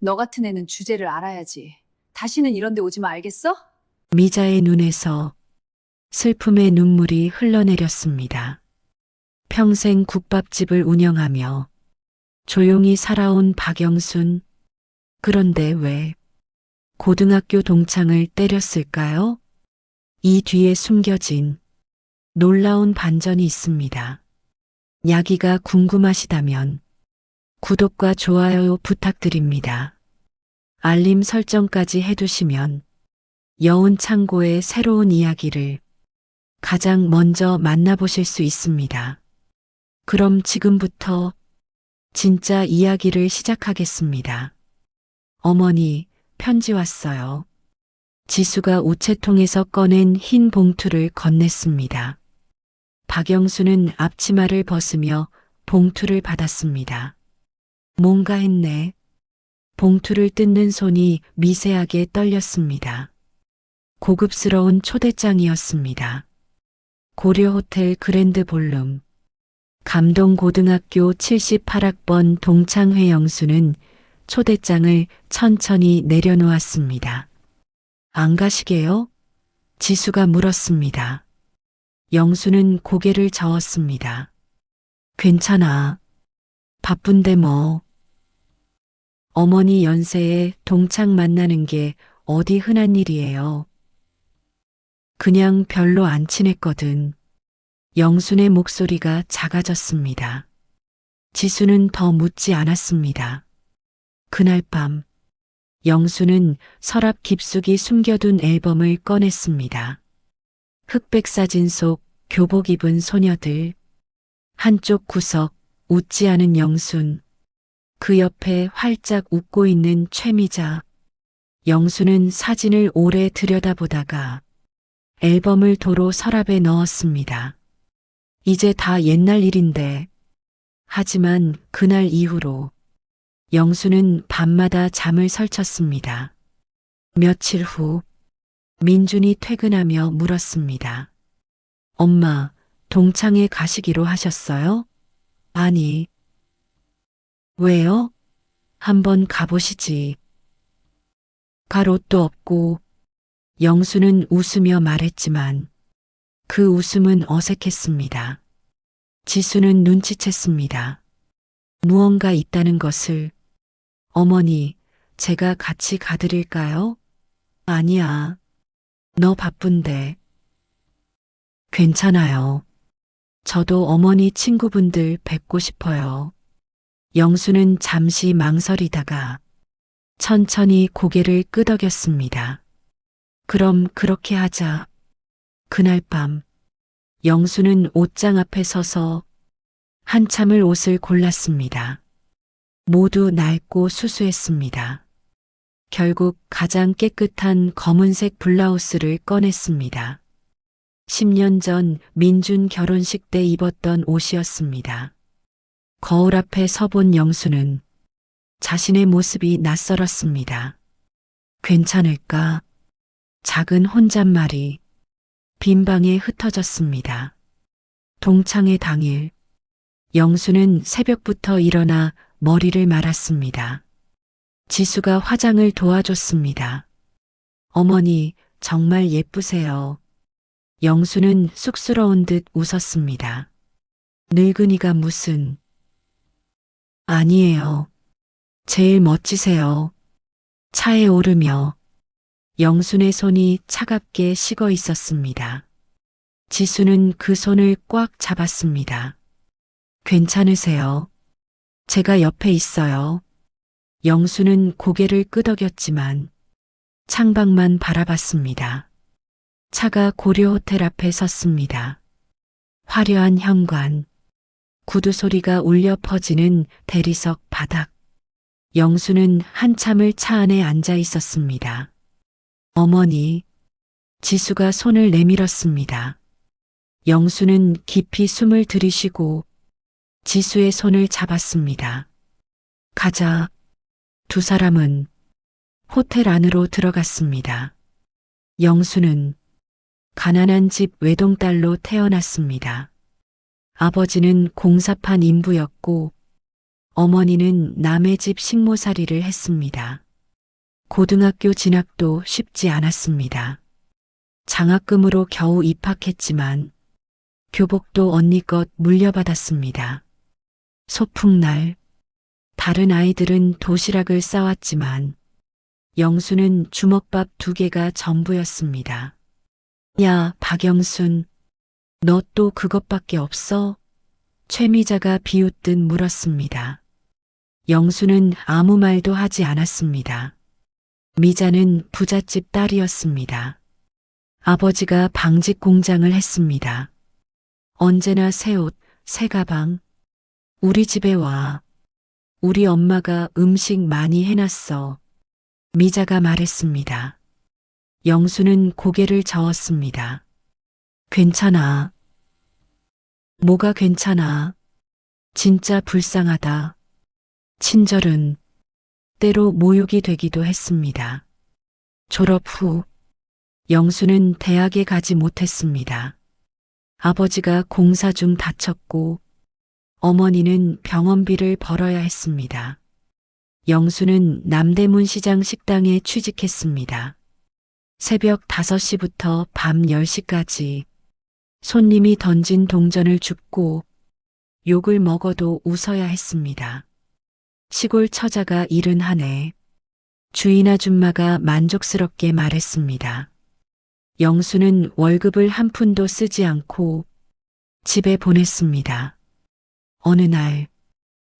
너 같은 애는 주제를 알아야지. 다시는 이런 데 오지 마, 알겠어? 미자의 눈에서 슬픔의 눈물이 흘러내렸습니다. 평생 국밥집을 운영하며 조용히 살아온 박영순. 그런데 왜 고등학교 동창을 때렸을까요? 이 뒤에 숨겨진 놀라운 반전이 있습니다. 야기가 궁금하시다면 구독과 좋아요 부탁드립니다. 알림 설정까지 해두시면 여운창고의 새로운 이야기를 가장 먼저 만나보실 수 있습니다. 그럼 지금부터 진짜 이야기를 시작하겠습니다. 어머니, 편지 왔어요. 지수가 우체통에서 꺼낸 흰 봉투를 건넸습니다. 박영수는 앞치마를 벗으며 봉투를 받았습니다. 뭔가 했네. 봉투를 뜯는 손이 미세하게 떨렸습니다. 고급스러운 초대장이었습니다. 고려호텔 그랜드 볼룸. 감동고등학교 78학번 동창회 영수는 초대장을 천천히 내려놓았습니다. 안 가시게요? 지수가 물었습니다. 영수는 고개를 저었습니다. 괜찮아. 바쁜데 뭐. 어머니 연세에 동창 만나는 게 어디 흔한 일이에요. 그냥 별로 안 친했거든. 영순의 목소리가 작아졌습니다. 지수는 더 묻지 않았습니다. 그날 밤, 영수는 서랍 깊숙이 숨겨둔 앨범을 꺼냈습니다. 흑백 사진 속 교복 입은 소녀들, 한쪽 구석 웃지 않은 영순, 그 옆에 활짝 웃고 있는 최미자. 영수는 사진을 오래 들여다보다가 앨범을 도로 서랍에 넣었습니다. 이제 다 옛날 일인데. 하지만 그날 이후로 영수는 밤마다 잠을 설쳤습니다. 며칠 후 민준이 퇴근하며 물었습니다. 엄마, 동창회 가시기로 하셨어요? 아니. 왜요? 한번 가보시지. 갈 옷도 없고. 영수는 웃으며 말했지만 그 웃음은 어색했습니다. 지수는 눈치챘습니다. 무언가 있다는 것을. 어머니, 제가 같이 가드릴까요? 아니야. 너 바쁜데. 괜찮아요. 저도 어머니 친구분들 뵙고 싶어요. 영수는 잠시 망설이다가 천천히 고개를 끄덕였습니다. 그럼 그렇게 하자. 그날 밤, 영수는 옷장 앞에 서서 한참을 옷을 골랐습니다. 모두 낡고 수수했습니다. 결국 가장 깨끗한 검은색 블라우스를 꺼냈습니다. 10년 전 민준 결혼식 때 입었던 옷이었습니다. 거울 앞에 서본 영수는 자신의 모습이 낯설었습니다. 괜찮을까? 작은 혼잣말이 빈 방에 흩어졌습니다. 동창회 당일, 영수는 새벽부터 일어나 머리를 말았습니다. 지수가 화장을 도와줬습니다. 어머니, 정말 예쁘세요. 영수는 쑥스러운 듯 웃었습니다. 늙은이가 무슨. 아니에요. 제일 멋지세요. 차에 오르며 영순의 손이 차갑게 식어 있었습니다. 지수는 그 손을 꽉 잡았습니다. 괜찮으세요? 제가 옆에 있어요. 영수는 고개를 끄덕였지만 창밖만 바라봤습니다. 차가 고려호텔 앞에 섰습니다. 화려한 현관, 구두 소리가 울려 퍼지는 대리석 바닥. 영수는 한참을 차 안에 앉아 있었습니다. 어머니, 지수가 손을 내밀었습니다. 영수는 깊이 숨을 들이쉬고 지수의 손을 잡았습니다. 가자. 두 사람은 호텔 안으로 들어갔습니다. 영수는 가난한 집 외동딸로 태어났습니다. 아버지는 공사판 인부였고 어머니는 남의 집 식모살이를 했습니다. 고등학교 진학도 쉽지 않았습니다. 장학금으로 겨우 입학했지만 교복도 언니 것 물려받았습니다. 소풍날 다른 아이들은 도시락을 싸왔지만 영수는 주먹밥 2개가 전부였습니다. 야, 박영순, 너 또 그것밖에 없어? 최미자가 비웃듯 물었습니다. 영수는 아무 말도 하지 않았습니다. 미자는 부잣집 딸이었습니다. 아버지가 방직 공장을 했습니다. 언제나 새 옷, 새 가방. 우리 집에 와. 우리 엄마가 음식 많이 해놨어. 미자가 말했습니다. 영수는 고개를 저었습니다. 괜찮아. 뭐가 괜찮아. 진짜 불쌍하다. 친절은 때로 모욕이 되기도 했습니다. 졸업 후 영수는 대학에 가지 못했습니다. 아버지가 공사 중 다쳤고 어머니는 병원비를 벌어야 했습니다. 영수는 남대문 시장 식당에 취직했습니다. 새벽 5시부터 밤 10시까지 손님이 던진 동전을 줍고 욕을 먹어도 웃어야 했습니다. 시골 처자가 일은 하네. 주인 아줌마가 만족스럽게 말했습니다. 영수는 월급을 한 푼도 쓰지 않고 집에 보냈습니다. 어느 날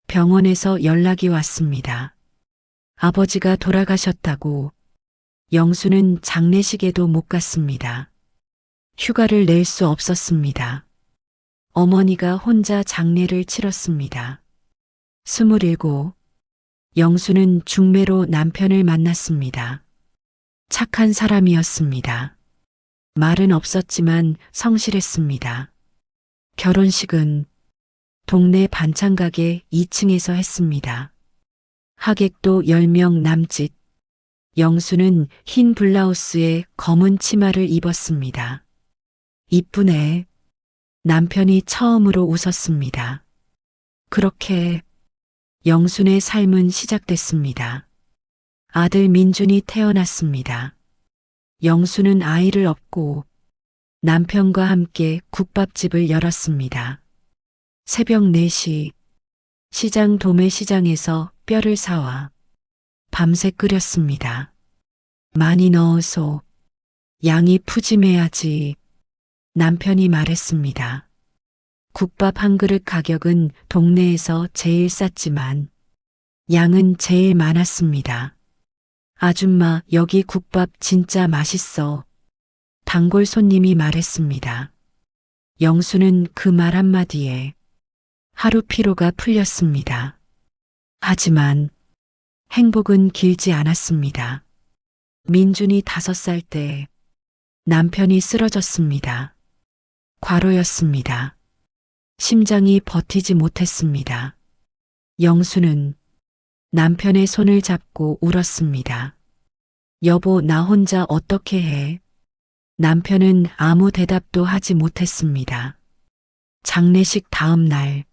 병원에서 연락이 왔습니다. 아버지가 돌아가셨다고. 영수는 장례식에도 못 갔습니다. 휴가를 낼 수 없었습니다. 어머니가 혼자 장례를 치렀습니다. 27. 영수는 중매로 남편을 만났습니다. 착한 사람이었습니다. 말은 없었지만 성실했습니다. 결혼식은 동네 반찬가게 2층에서 했습니다. 하객도 10명 남짓. 영수는 흰 블라우스에 검은 치마를 입었습니다. 이쁘네. 남편이 처음으로 웃었습니다. 그렇게 영순의 삶은 시작됐습니다. 아들 민준이 태어났습니다. 영수는 아이를 업고 남편과 함께 국밥집을 열었습니다. 새벽 4시 시장 도매시장에서 뼈를 사와 밤새 끓였습니다. 많이 넣어서 양이 푸짐해야지. 남편이 말했습니다. 국밥 한 그릇 가격은 동네에서 제일 쌌지만 양은 제일 많았습니다. 아줌마, 여기 국밥 진짜 맛있어. 단골 손님이 말했습니다. 영수는 그 말 한마디에 하루 피로가 풀렸습니다. 하지만 행복은 길지 않았습니다. 민준이 5살 때 남편이 쓰러졌습니다. 과로였습니다. 심장이 버티지 못했습니다. 영수는 남편의 손을 잡고 울었습니다. 여보, 나 혼자 어떻게 해? 남편은 아무 대답도 하지 못했습니다. 장례식 다음 날,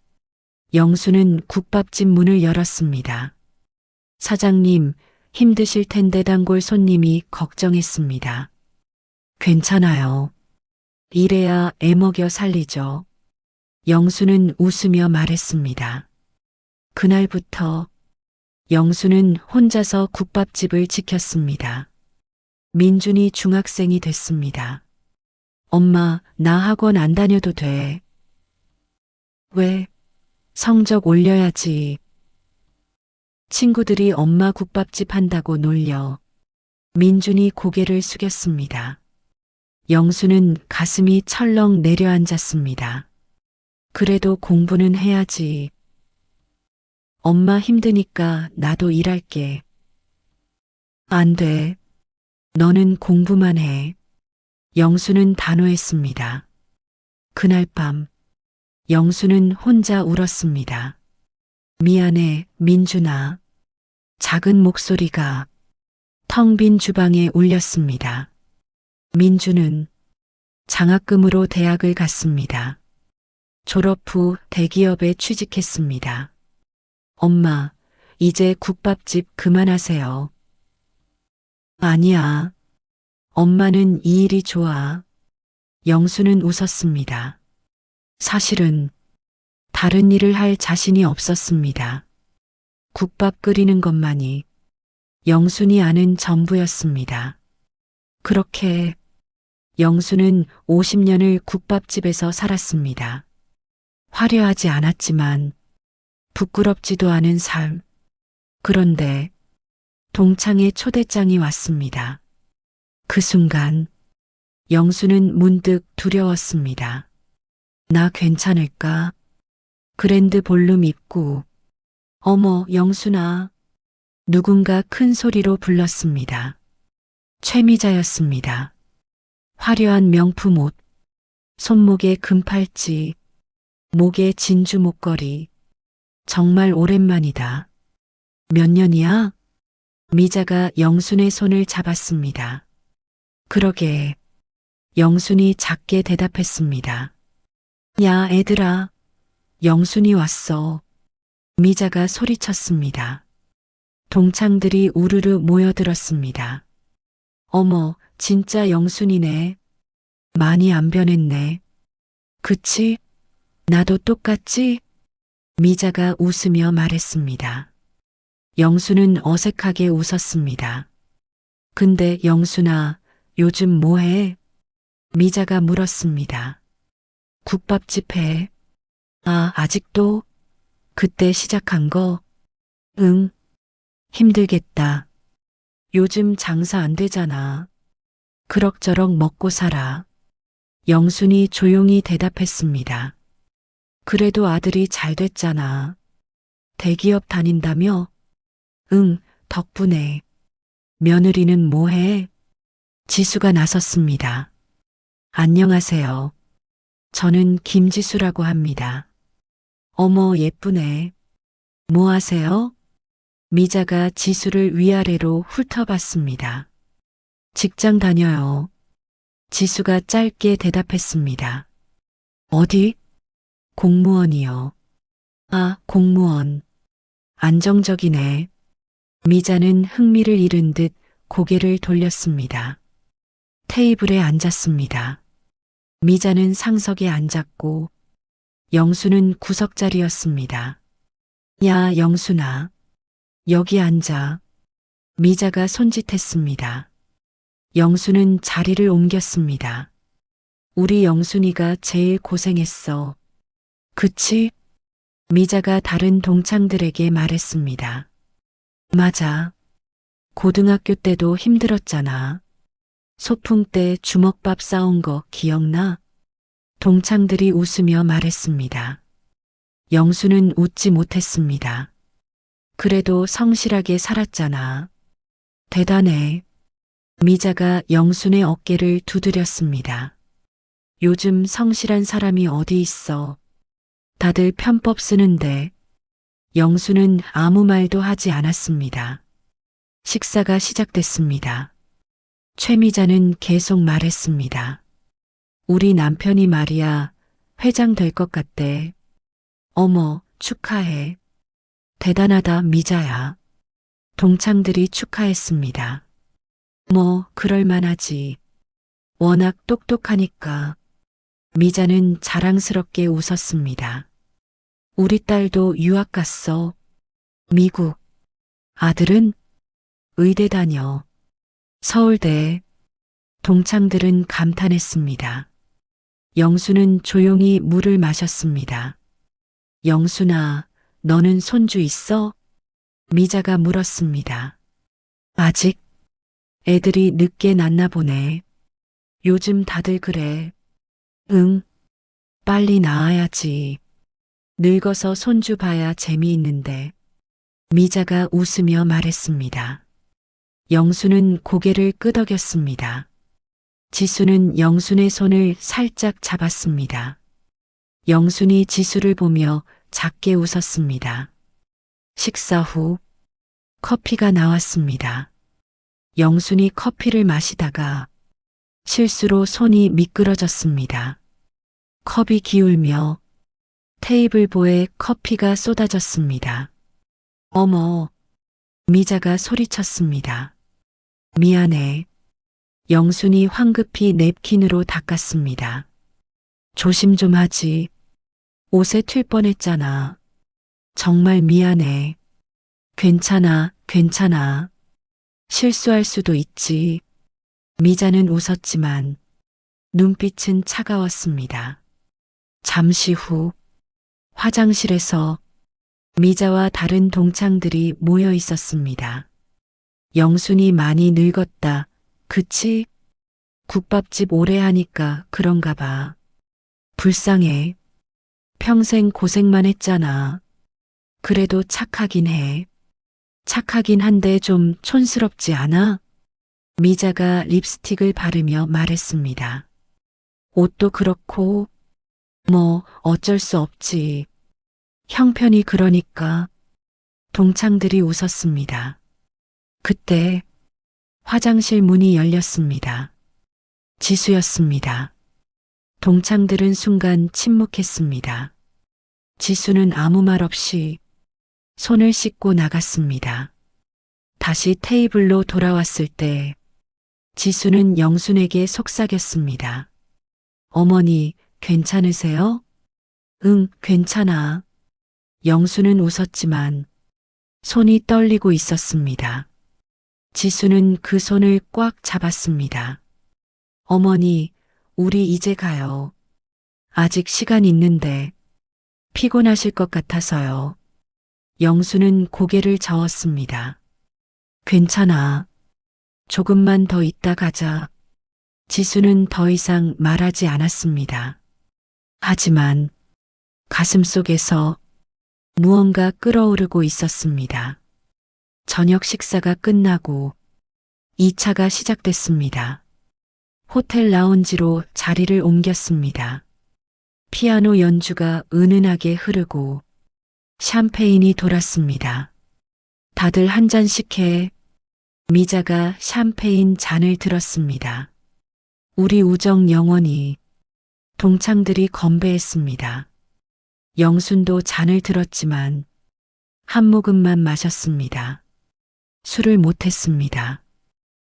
영수는 국밥집 문을 열었습니다. 사장님, 힘드실 텐데 단골 손님이 걱정했습니다. 괜찮아요. 이래야 애 먹여 살리죠. 영수는 웃으며 말했습니다. 그날부터 영수는 혼자서 국밥집을 지켰습니다. 민준이 중학생이 됐습니다. 엄마, 나 학원 안 다녀도 돼. 왜? 성적 올려야지. 친구들이 엄마 국밥집 한다고 놀려. 민준이 고개를 숙였습니다. 영수는 가슴이 철렁 내려앉았습니다. 그래도 공부는 해야지. 엄마 힘드니까 나도 일할게. 안 돼. 너는 공부만 해. 영수는 단호했습니다. 그날 밤, 영수는 혼자 울었습니다. 미안해, 민준아. 작은 목소리가 텅 빈 주방에 울렸습니다. 민준은 장학금으로 대학을 갔습니다. 졸업 후 대기업에 취직했습니다. 엄마, 이제 국밥집 그만하세요. 아니야. 엄마는 이 일이 좋아. 영수는 웃었습니다. 사실은 다른 일을 할 자신이 없었습니다. 국밥 끓이는 것만이 영순이 아는 전부였습니다. 그렇게 영수는 50년을 국밥집에서 살았습니다. 화려하지 않았지만 부끄럽지도 않은 삶. 그런데 동창의 초대장이 왔습니다. 그 순간 영수는 문득 두려웠습니다. 나 괜찮을까? 그랜드 볼룸 입구. 어머, 영순아. 누군가 큰 소리로 불렀습니다. 최미자였습니다. 화려한 명품 옷, 손목에 금팔찌, 목에 진주 목걸이. 정말 오랜만이다. 몇 년이야? 미자가 영순의 손을 잡았습니다. 그러게. 영순이 작게 대답했습니다. 야, 애들아. 영순이 왔어. 미자가 소리쳤습니다. 동창들이 우르르 모여들었습니다. 어머, 진짜 영순이네. 많이 안 변했네. 그치? 나도 똑같지? 미자가 웃으며 말했습니다. 영순은 어색하게 웃었습니다. 근데 영순아, 요즘 뭐해? 미자가 물었습니다. 국밥집 해. 아, 아직도? 그때 시작한 거? 응. 힘들겠다. 요즘 장사 안 되잖아. 그럭저럭 먹고 살아. 영순이 조용히 대답했습니다. 그래도 아들이 잘 됐잖아. 대기업 다닌다며? 응, 덕분에. 며느리는 뭐해? 지수가 나섰습니다. 안녕하세요. 저는 김지수라고 합니다. 어머, 예쁘네. 뭐 하세요? 미자가 지수를 위아래로 훑어봤습니다. 직장 다녀요. 지수가 짧게 대답했습니다. 어디? 공무원이요. 아, 공무원. 안정적이네. 미자는 흥미를 잃은 듯 고개를 돌렸습니다. 테이블에 앉았습니다. 미자는 상석에 앉았고 영수는 구석자리였습니다. 야, 영순아. 여기 앉아. 미자가 손짓했습니다. 영수는 자리를 옮겼습니다. 우리 영순이가 제일 고생했어. 그치? 미자가 다른 동창들에게 말했습니다. 맞아. 고등학교 때도 힘들었잖아. 소풍 때 주먹밥 싸운 거 기억나? 동창들이 웃으며 말했습니다. 영수는 웃지 못했습니다. 그래도 성실하게 살았잖아. 대단해. 미자가 영순의 어깨를 두드렸습니다. 요즘 성실한 사람이 어디 있어. 다들 편법 쓰는데. 영수는 아무 말도 하지 않았습니다. 식사가 시작됐습니다. 최미자는 계속 말했습니다. 우리 남편이 말이야, 회장 될 것 같대. 어머, 축하해. 대단하다, 미자야. 동창들이 축하했습니다. 뭐, 그럴만하지. 워낙 똑똑하니까. 미자는 자랑스럽게 웃었습니다. 우리 딸도 유학 갔어. 미국. 아들은? 의대 다녀. 서울대. 동창들은 감탄했습니다. 영수는 조용히 물을 마셨습니다. 영순아, 너는 손주 있어? 미자가 물었습니다. 아직? 애들이 늦게 낳나 보네. 요즘 다들 그래. 응. 빨리 낳아야지. 늙어서 손주 봐야 재미있는데. 미자가 웃으며 말했습니다. 영수는 고개를 끄덕였습니다. 지수는 영순의 손을 살짝 잡았습니다. 영순이 지수를 보며 작게 웃었습니다. 식사 후 커피가 나왔습니다. 영순이 커피를 마시다가 실수로 손이 미끄러졌습니다. 컵이 기울며 테이블보에 커피가 쏟아졌습니다. 어머, 미자가 소리쳤습니다. 미안해. 영순이 황급히 냅킨으로 닦았습니다. 조심 좀 하지. 옷에 튈 뻔했잖아. 정말 미안해. 괜찮아, 괜찮아. 실수할 수도 있지. 미자는 웃었지만 눈빛은 차가웠습니다. 잠시 후 화장실에서 미자와 다른 동창들이 모여 있었습니다. 영순이 많이 늙었다. 그치? 국밥집 오래 하니까 그런가 봐. 불쌍해. 평생 고생만 했잖아. 그래도 착하긴 해. 착하긴 한데 좀 촌스럽지 않아? 미자가 립스틱을 바르며 말했습니다. 옷도 그렇고, 뭐 어쩔 수 없지. 형편이 그러니까. 동창들이 웃었습니다. 그때 화장실 문이 열렸습니다. 지수였습니다. 동창들은 순간 침묵했습니다. 지수는 아무 말 없이 손을 씻고 나갔습니다. 다시 테이블로 돌아왔을 때 지수는 영순에게 속삭였습니다. 어머니, 괜찮으세요? 응, 괜찮아. 영순은 웃었지만 손이 떨리고 있었습니다. 지수는 그 손을 꽉 잡았습니다. 어머니, 우리 이제 가요. 아직 시간 있는데 피곤하실 것 같아서요. 영수는 고개를 저었습니다. 괜찮아. 조금만 더 있다 가자. 지수는 더 이상 말하지 않았습니다. 하지만 가슴속에서 무언가 끓어오르고 있었습니다. 저녁 식사가 끝나고 2차가 시작됐습니다. 호텔 라운지로 자리를 옮겼습니다. 피아노 연주가 은은하게 흐르고 샴페인이 돌았습니다. 다들 한 잔씩 해. 미자가 샴페인 잔을 들었습니다. 우리 우정 영원히. 동창들이 건배했습니다. 영순도 잔을 들었지만 한 모금만 마셨습니다. 술을 못했습니다.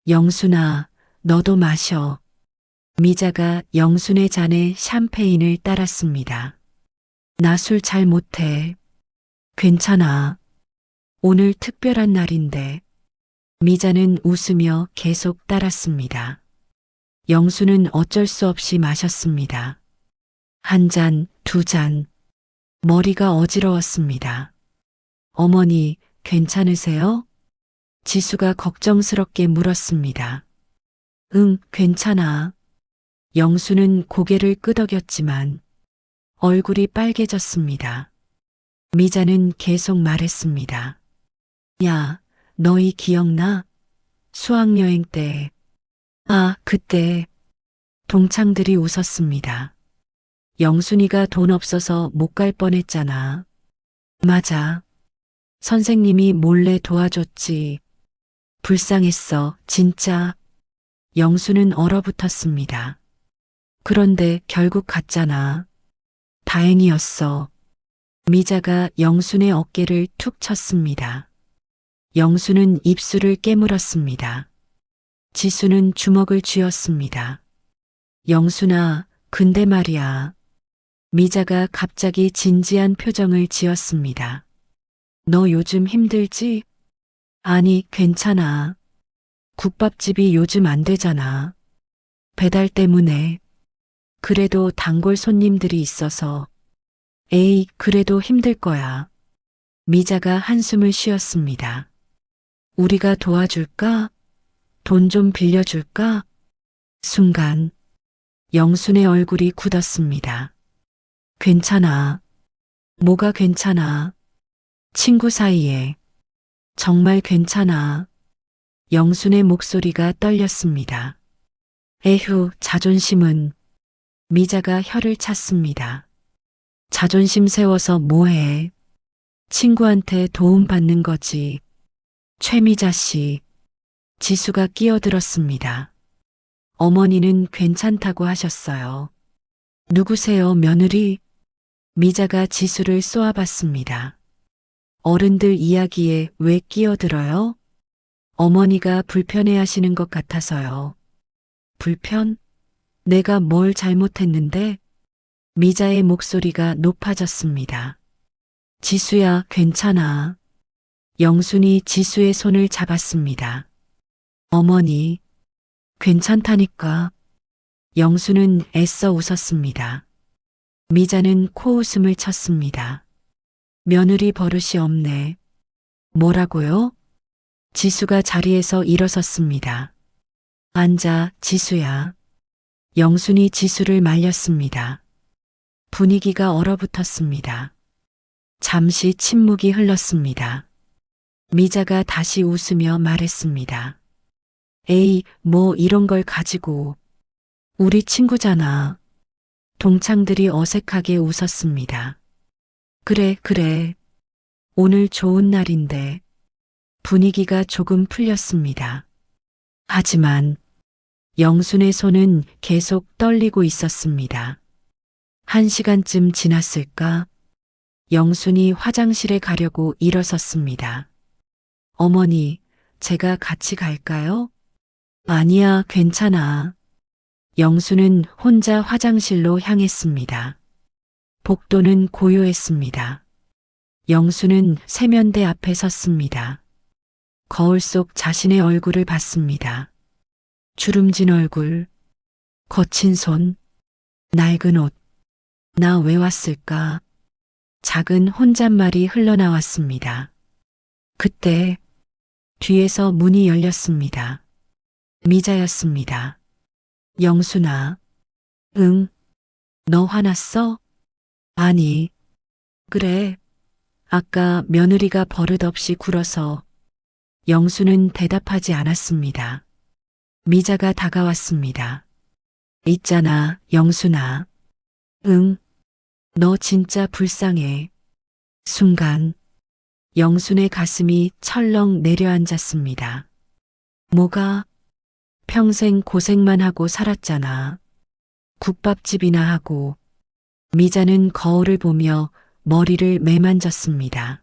영순아, 너도 마셔. 미자가 영순의 잔에 샴페인을 따랐습니다. 나 술 잘 못해. 괜찮아. 오늘 특별한 날인데. 미자는 웃으며 계속 따랐습니다. 영수는 어쩔 수 없이 마셨습니다. 한 잔, 두 잔. 머리가 어지러웠습니다. 어머니, 괜찮으세요? 지수가 걱정스럽게 물었습니다. 응, 괜찮아. 영수는 고개를 끄덕였지만 얼굴이 빨개졌습니다. 미자는 계속 말했습니다. 야, 너희 기억나? 수학여행 때. 아, 그때. 동창들이 웃었습니다. 영순이가 돈 없어서 못 갈 뻔했잖아. 맞아. 선생님이 몰래 도와줬지. 불쌍했어, 진짜. 영수는 얼어붙었습니다. 그런데 결국 갔잖아. 다행이었어. 미자가 영순의 어깨를 툭 쳤습니다. 영수는 입술을 깨물었습니다. 지수는 주먹을 쥐었습니다. 영순아, 근데 말이야. 미자가 갑자기 진지한 표정을 지었습니다. 너 요즘 힘들지? 아니, 괜찮아. 국밥집이 요즘 안 되잖아. 배달 때문에. 그래도 단골 손님들이 있어서. 에이, 그래도 힘들 거야. 미자가 한숨을 쉬었습니다. 우리가 도와줄까? 돈 좀 빌려줄까? 순간 영순의 얼굴이 굳었습니다. 괜찮아. 뭐가 괜찮아? 친구 사이에. 정말 괜찮아. 영순의 목소리가 떨렸습니다. 에휴, 자존심은. 미자가 혀를 찼습니다. 자존심 세워서 뭐해? 친구한테 도움받는 거지. 최미자 씨. 지수가 끼어들었습니다. 어머니는 괜찮다고 하셨어요. 누구세요, 며느리? 미자가 지수를 쏘아봤습니다. 어른들 이야기에 왜 끼어들어요? 어머니가 불편해 하시는 것 같아서요. 불편? 내가 뭘 잘못했는데? 미자의 목소리가 높아졌습니다. 지수야, 괜찮아. 영순이 지수의 손을 잡았습니다. 어머니, 괜찮다니까. 영수는 애써 웃었습니다. 미자는 코웃음을 쳤습니다. 며느리 버릇이 없네. 뭐라고요? 지수가 자리에서 일어섰습니다. 앉아, 지수야. 영순이 지수를 말렸습니다. 분위기가 얼어붙었습니다. 잠시 침묵이 흘렀습니다. 미자가 다시 웃으며 말했습니다. 에이, 뭐 이런 걸 가지고. 우리 친구잖아. 동창들이 어색하게 웃었습니다. 그래, 그래. 오늘 좋은 날인데. 분위기가 조금 풀렸습니다. 하지만 영순의 손은 계속 떨리고 있었습니다. 1시간쯤 지났을까? 영순이 화장실에 가려고 일어섰습니다. 어머니, 제가 같이 갈까요? 아니야, 괜찮아. 영수는 혼자 화장실로 향했습니다. 복도는 고요했습니다. 영수는 세면대 앞에 섰습니다. 거울 속 자신의 얼굴을 봤습니다. 주름진 얼굴, 거친 손, 낡은 옷. 나 왜 왔을까? 작은 혼잣말이 흘러나왔습니다. 그때 뒤에서 문이 열렸습니다. 미자였습니다. 영순아. 응. 너 화났어? 아니. 그래. 아까 며느리가 버릇없이 굴어서. 영수는 대답하지 않았습니다. 미자가 다가왔습니다. 있잖아, 영순아. 응. 너 진짜 불쌍해. 순간 영순의 가슴이 철렁 내려앉았습니다. 뭐가? 평생 고생만 하고 살았잖아. 국밥집이나 하고. 미자는 거울을 보며 머리를 매만졌습니다.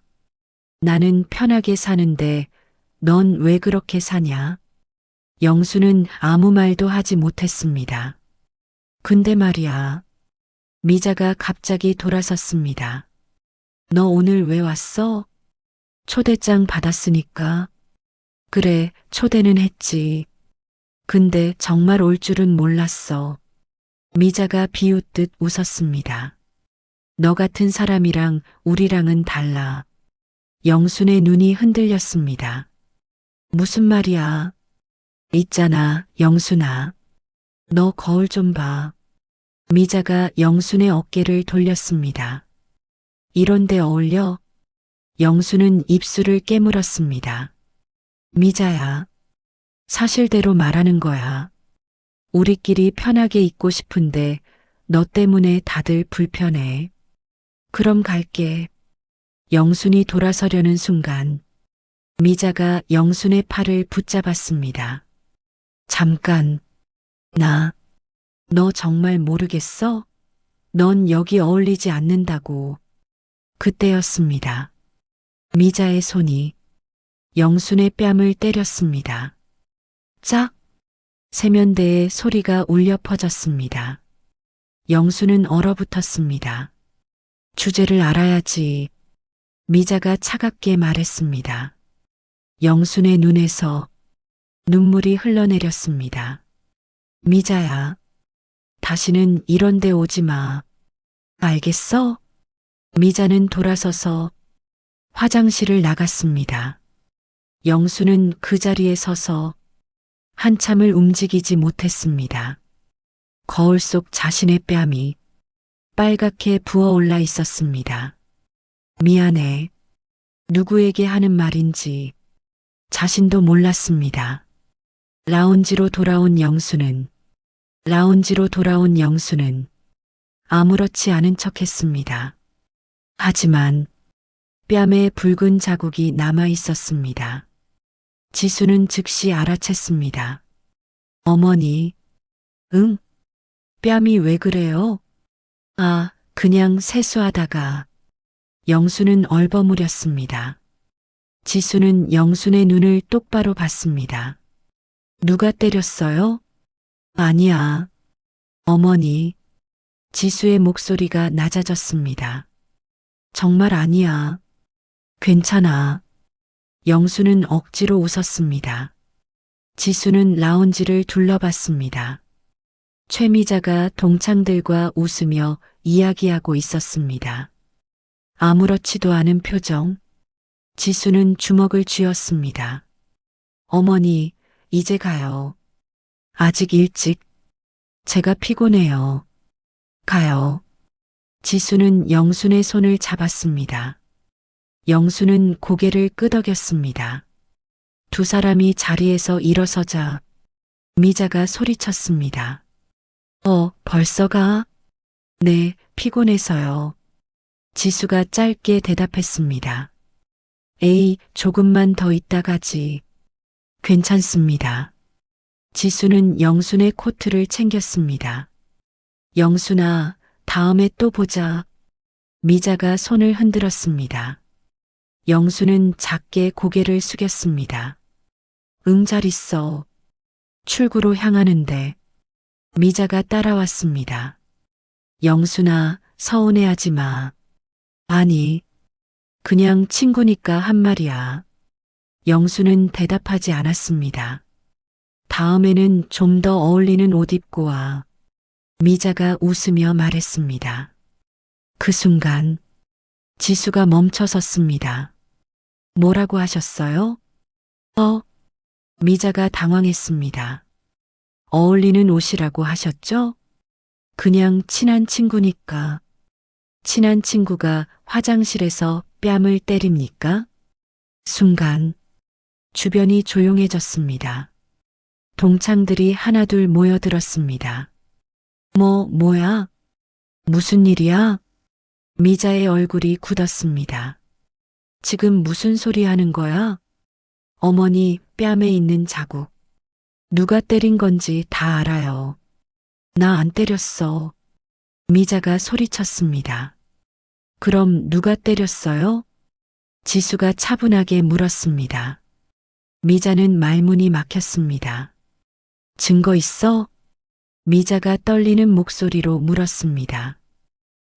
나는 편하게 사는데 넌 왜 그렇게 사냐? 영수는 아무 말도 하지 못했습니다. 근데 말이야. 미자가 갑자기 돌아섰습니다. 너 오늘 왜 왔어? 초대장 받았으니까. 그래, 초대는 했지. 근데 정말 올 줄은 몰랐어. 미자가 비웃듯 웃었습니다. 너 같은 사람이랑 우리랑은 달라. 영순의 눈이 흔들렸습니다. 무슨 말이야? 있잖아, 영순아. 너 거울 좀 봐. 미자가 영순의 어깨를 돌렸습니다. 이런데 어울려? 영순은 입술을 깨물었습니다. 미자야. 사실대로 말하는 거야. 우리끼리 편하게 있고 싶은데 너 때문에 다들 불편해. 그럼 갈게. 영순이 돌아서려는 순간 미자가 영순의 팔을 붙잡았습니다. 잠깐. 너 정말 모르겠어? 넌 여기 어울리지 않는다고. 그때였습니다. 미자의 손이 영순의 뺨을 때렸습니다. 짝! 세면대에 소리가 울려 퍼졌습니다. 영수는 얼어붙었습니다. 주제를 알아야지. 미자가 차갑게 말했습니다. 영순의 눈에서 눈물이 흘러내렸습니다. 미자야, 다시는 이런 데 오지 마. 알겠어? 미자는 돌아서서 화장실을 나갔습니다. 영수는 그 자리에 서서 한참을 움직이지 못했습니다. 거울 속 자신의 뺨이 빨갛게 부어올라 있었습니다. 미안해. 누구에게 하는 말인지 자신도 몰랐습니다. 라운지로 돌아온 영수는 아무렇지 않은 척했습니다. 하지만 뺨에 붉은 자국이 남아 있었습니다. 지수는 즉시 알아챘습니다. 어머니. 응? 뺨이 왜 그래요? 아, 그냥 세수하다가. 영수는 얼버무렸습니다. 지수는 영순의 눈을 똑바로 봤습니다. 누가 때렸어요? 아니야. 어머니. 지수의 목소리가 낮아졌습니다. 정말 아니야. 괜찮아. 영수는 억지로 웃었습니다. 지수는 라운지를 둘러봤습니다. 최미자가 동창들과 웃으며 이야기하고 있었습니다. 아무렇지도 않은 표정. 지수는 주먹을 쥐었습니다. 어머니, 이제 가요. 아직 일찍. 제가 피곤해요. 가요. 지수는 영순의 손을 잡았습니다. 영순은 고개를 끄덕였습니다. 두 사람이 자리에서 일어서자 미자가 소리쳤습니다. 벌써 가? 네, 피곤해서요. 지수가 짧게 대답했습니다. 에이, 조금만 더 있다 가지. 괜찮습니다. 지수는 영순의 코트를 챙겼습니다. 영순아, 다음에 또 보자. 미자가 손을 흔들었습니다. 영순은 작게 고개를 숙였습니다. 잘 있어. 출구로 향하는데 미자가 따라왔습니다. 영순아, 서운해하지 마. 아니, 그냥 친구니까 한 말이야. 영순은 대답하지 않았습니다. 다음에는 좀 더 어울리는 옷 입고 와. 미자가 웃으며 말했습니다. 그 순간 지수가 멈춰 섰습니다. 뭐라고 하셨어요? 미자가 당황했습니다. 어울리는 옷이라고 하셨죠? 그냥 친한 친구니까. 친한 친구가 화장실에서 뺨을 때립니까? 순간 주변이 조용해졌습니다. 동창들이 하나둘 모여들었습니다. 뭐야? 무슨 일이야? 미자의 얼굴이 굳었습니다. 지금 무슨 소리 하는 거야? 어머니 뺨에 있는 자국. 누가 때린 건지 다 알아요. 나 안 때렸어. 미자가 소리쳤습니다. 그럼 누가 때렸어요? 지수가 차분하게 물었습니다. 미자는 말문이 막혔습니다. 증거 있어? 미자가 떨리는 목소리로 물었습니다.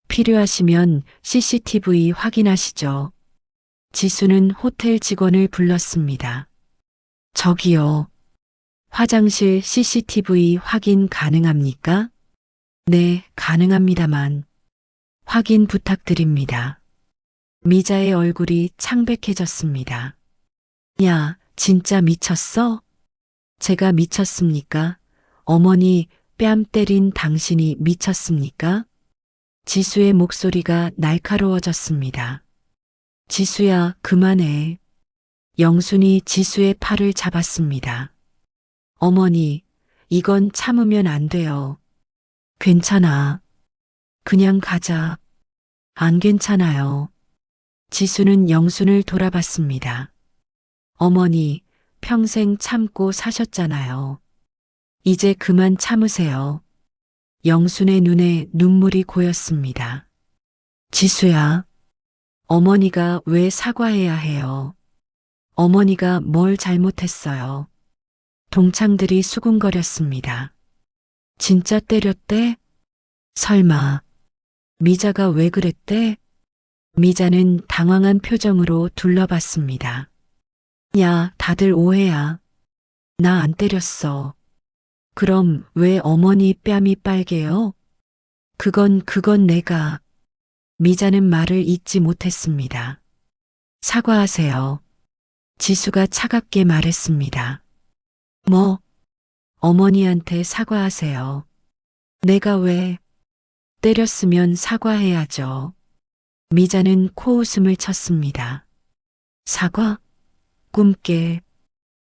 필요하시면 CCTV 확인하시죠. 지수는 호텔 직원을 불렀습니다. 저기요. 화장실 CCTV 확인 가능합니까? 네, 가능합니다만. 확인 부탁드립니다. 미자의 얼굴이 창백해졌습니다. 야, 진짜 미쳤어? 제가 미쳤습니까? 어머니 뺨 때린 당신이 미쳤습니까? 지수의 목소리가 날카로워졌습니다. 지수야, 그만해. 영순이 지수의 팔을 잡았습니다. 어머니, 이건 참으면 안 돼요. 괜찮아. 그냥 가자. 안 괜찮아요. 지수는 영순을 돌아봤습니다. 어머니, 평생 참고 사셨잖아요. 이제 그만 참으세요. 영순의 눈에 눈물이 고였습니다. 지수야, 어머니가 왜 사과해야 해요? 어머니가 뭘 잘못했어요? 동창들이 수군거렸습니다. 진짜 때렸대? 설마. 미자가 왜 그랬대? 미자는 당황한 표정으로 둘러봤습니다. 야, 다들 오해야. 나 안 때렸어. 그럼 왜 어머니 뺨이 빨개요? 그건 내가. 미자는 말을 잇지 못했습니다. 사과하세요. 지수가 차갑게 말했습니다. 뭐? 어머니한테 사과하세요. 내가 왜? 때렸으면 사과해야죠. 미자는 코웃음을 쳤습니다. 사과? 꿈깨.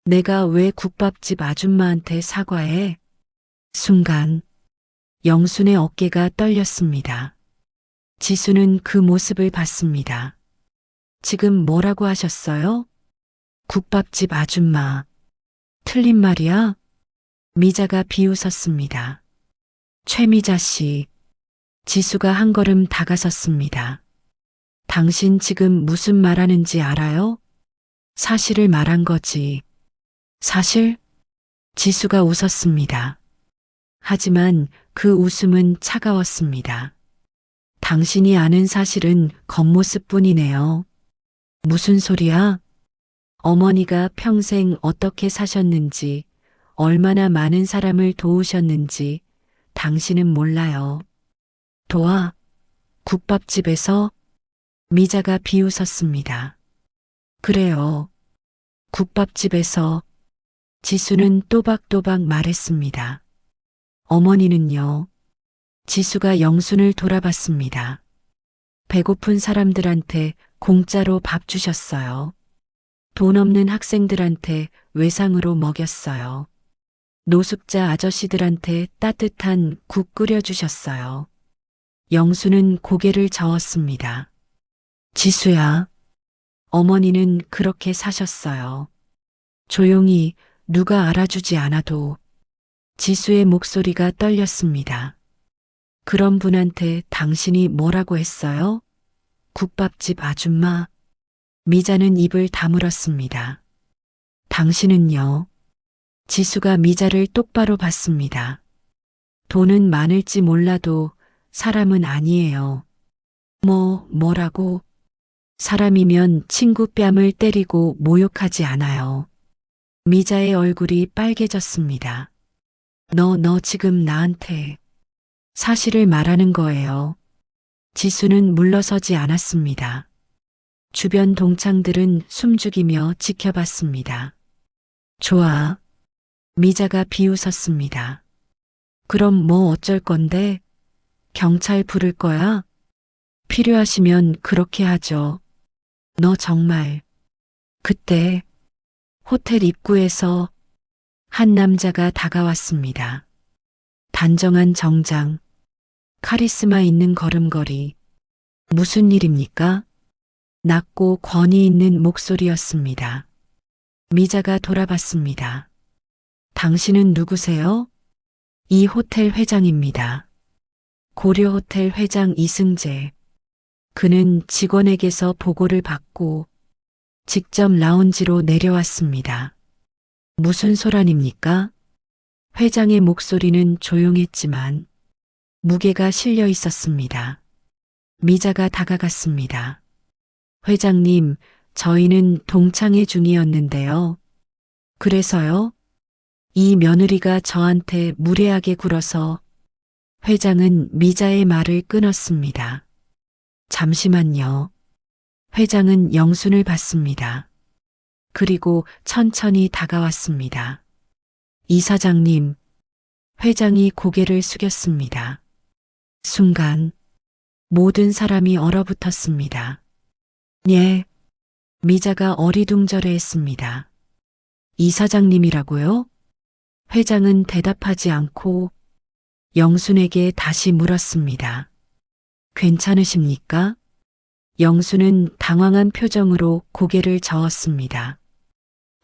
내가 왜 국밥집 아줌마한테 사과해? 순간 영순의 어깨가 떨렸습니다. 지수는 그 모습을 봤습니다. 지금 뭐라고 하셨어요? 국밥집 아줌마. 틀린 말이야? 미자가 비웃었습니다. 최미자 씨. 지수가 한 걸음 다가섰습니다. 당신 지금 무슨 말하는지 알아요? 사실을 말한 거지. 사실? 지수가 웃었습니다. 하지만 그 웃음은 차가웠습니다. 당신이 아는 사실은 겉모습뿐이네요. 무슨 소리야? 어머니가 평생 어떻게 사셨는지, 얼마나 많은 사람을 도우셨는지 당신은 몰라요. 도와, 국밥집에서 미자가 비웃었습니다. 그래요. 국밥집에서 지수는 또박또박 말했습니다. 어머니는요. 지수가 영순을 돌아봤습니다. 배고픈 사람들한테 공짜로 밥 주셨어요. 돈 없는 학생들한테 외상으로 먹였어요. 노숙자 아저씨들한테 따뜻한 국 끓여주셨어요. 영수는 고개를 저었습니다. 지수야, 어머니는 그렇게 사셨어요. 조용히 누가 알아주지 않아도. 지수의 목소리가 떨렸습니다. 그런 분한테 당신이 뭐라고 했어요? 국밥집 아줌마. 미자는 입을 다물었습니다. 당신은요? 지수가 미자를 똑바로 봤습니다. 돈은 많을지 몰라도 사람은 아니에요. 뭐라고? 사람이면 친구 뺨을 때리고 모욕하지 않아요. 미자의 얼굴이 빨개졌습니다. 너 지금 나한테 사실을 말하는 거예요. 지수는 물러서지 않았습니다. 주변 동창들은 숨죽이며 지켜봤습니다. 좋아. 미자가 비웃었습니다. 그럼 뭐 어쩔 건데? 경찰 부를 거야? 필요하시면 그렇게 하죠. 너 정말. 그때 호텔 입구에서 한 남자가 다가왔습니다. 단정한 정장, 카리스마 있는 걸음걸이. 무슨 일입니까? 낮고 권위 있는 목소리였습니다. 미자가 돌아봤습니다. 당신은 누구세요? 이 호텔 회장입니다. 고려호텔 회장 이승재. 그는 직원에게서 보고를 받고 직접 라운지로 내려왔습니다. 무슨 소란입니까? 회장의 목소리는 조용했지만 무게가 실려 있었습니다. 미자가 다가갔습니다. 회장님, 저희는 동창회 중이었는데요. 그래서요? 이 며느리가 저한테 무례하게 굴어서. 회장은 미자의 말을 끊었습니다. 잠시만요. 회장은 영순을 봤습니다. 그리고 천천히 다가왔습니다. 이사장님. 회장이 고개를 숙였습니다. 순간 모든 사람이 얼어붙었습니다. 예. 미자가 어리둥절해했습니다. 이사장님이라고요? 회장은 대답하지 않고 영순에게 다시 물었습니다. 괜찮으십니까? 영순은 당황한 표정으로 고개를 저었습니다.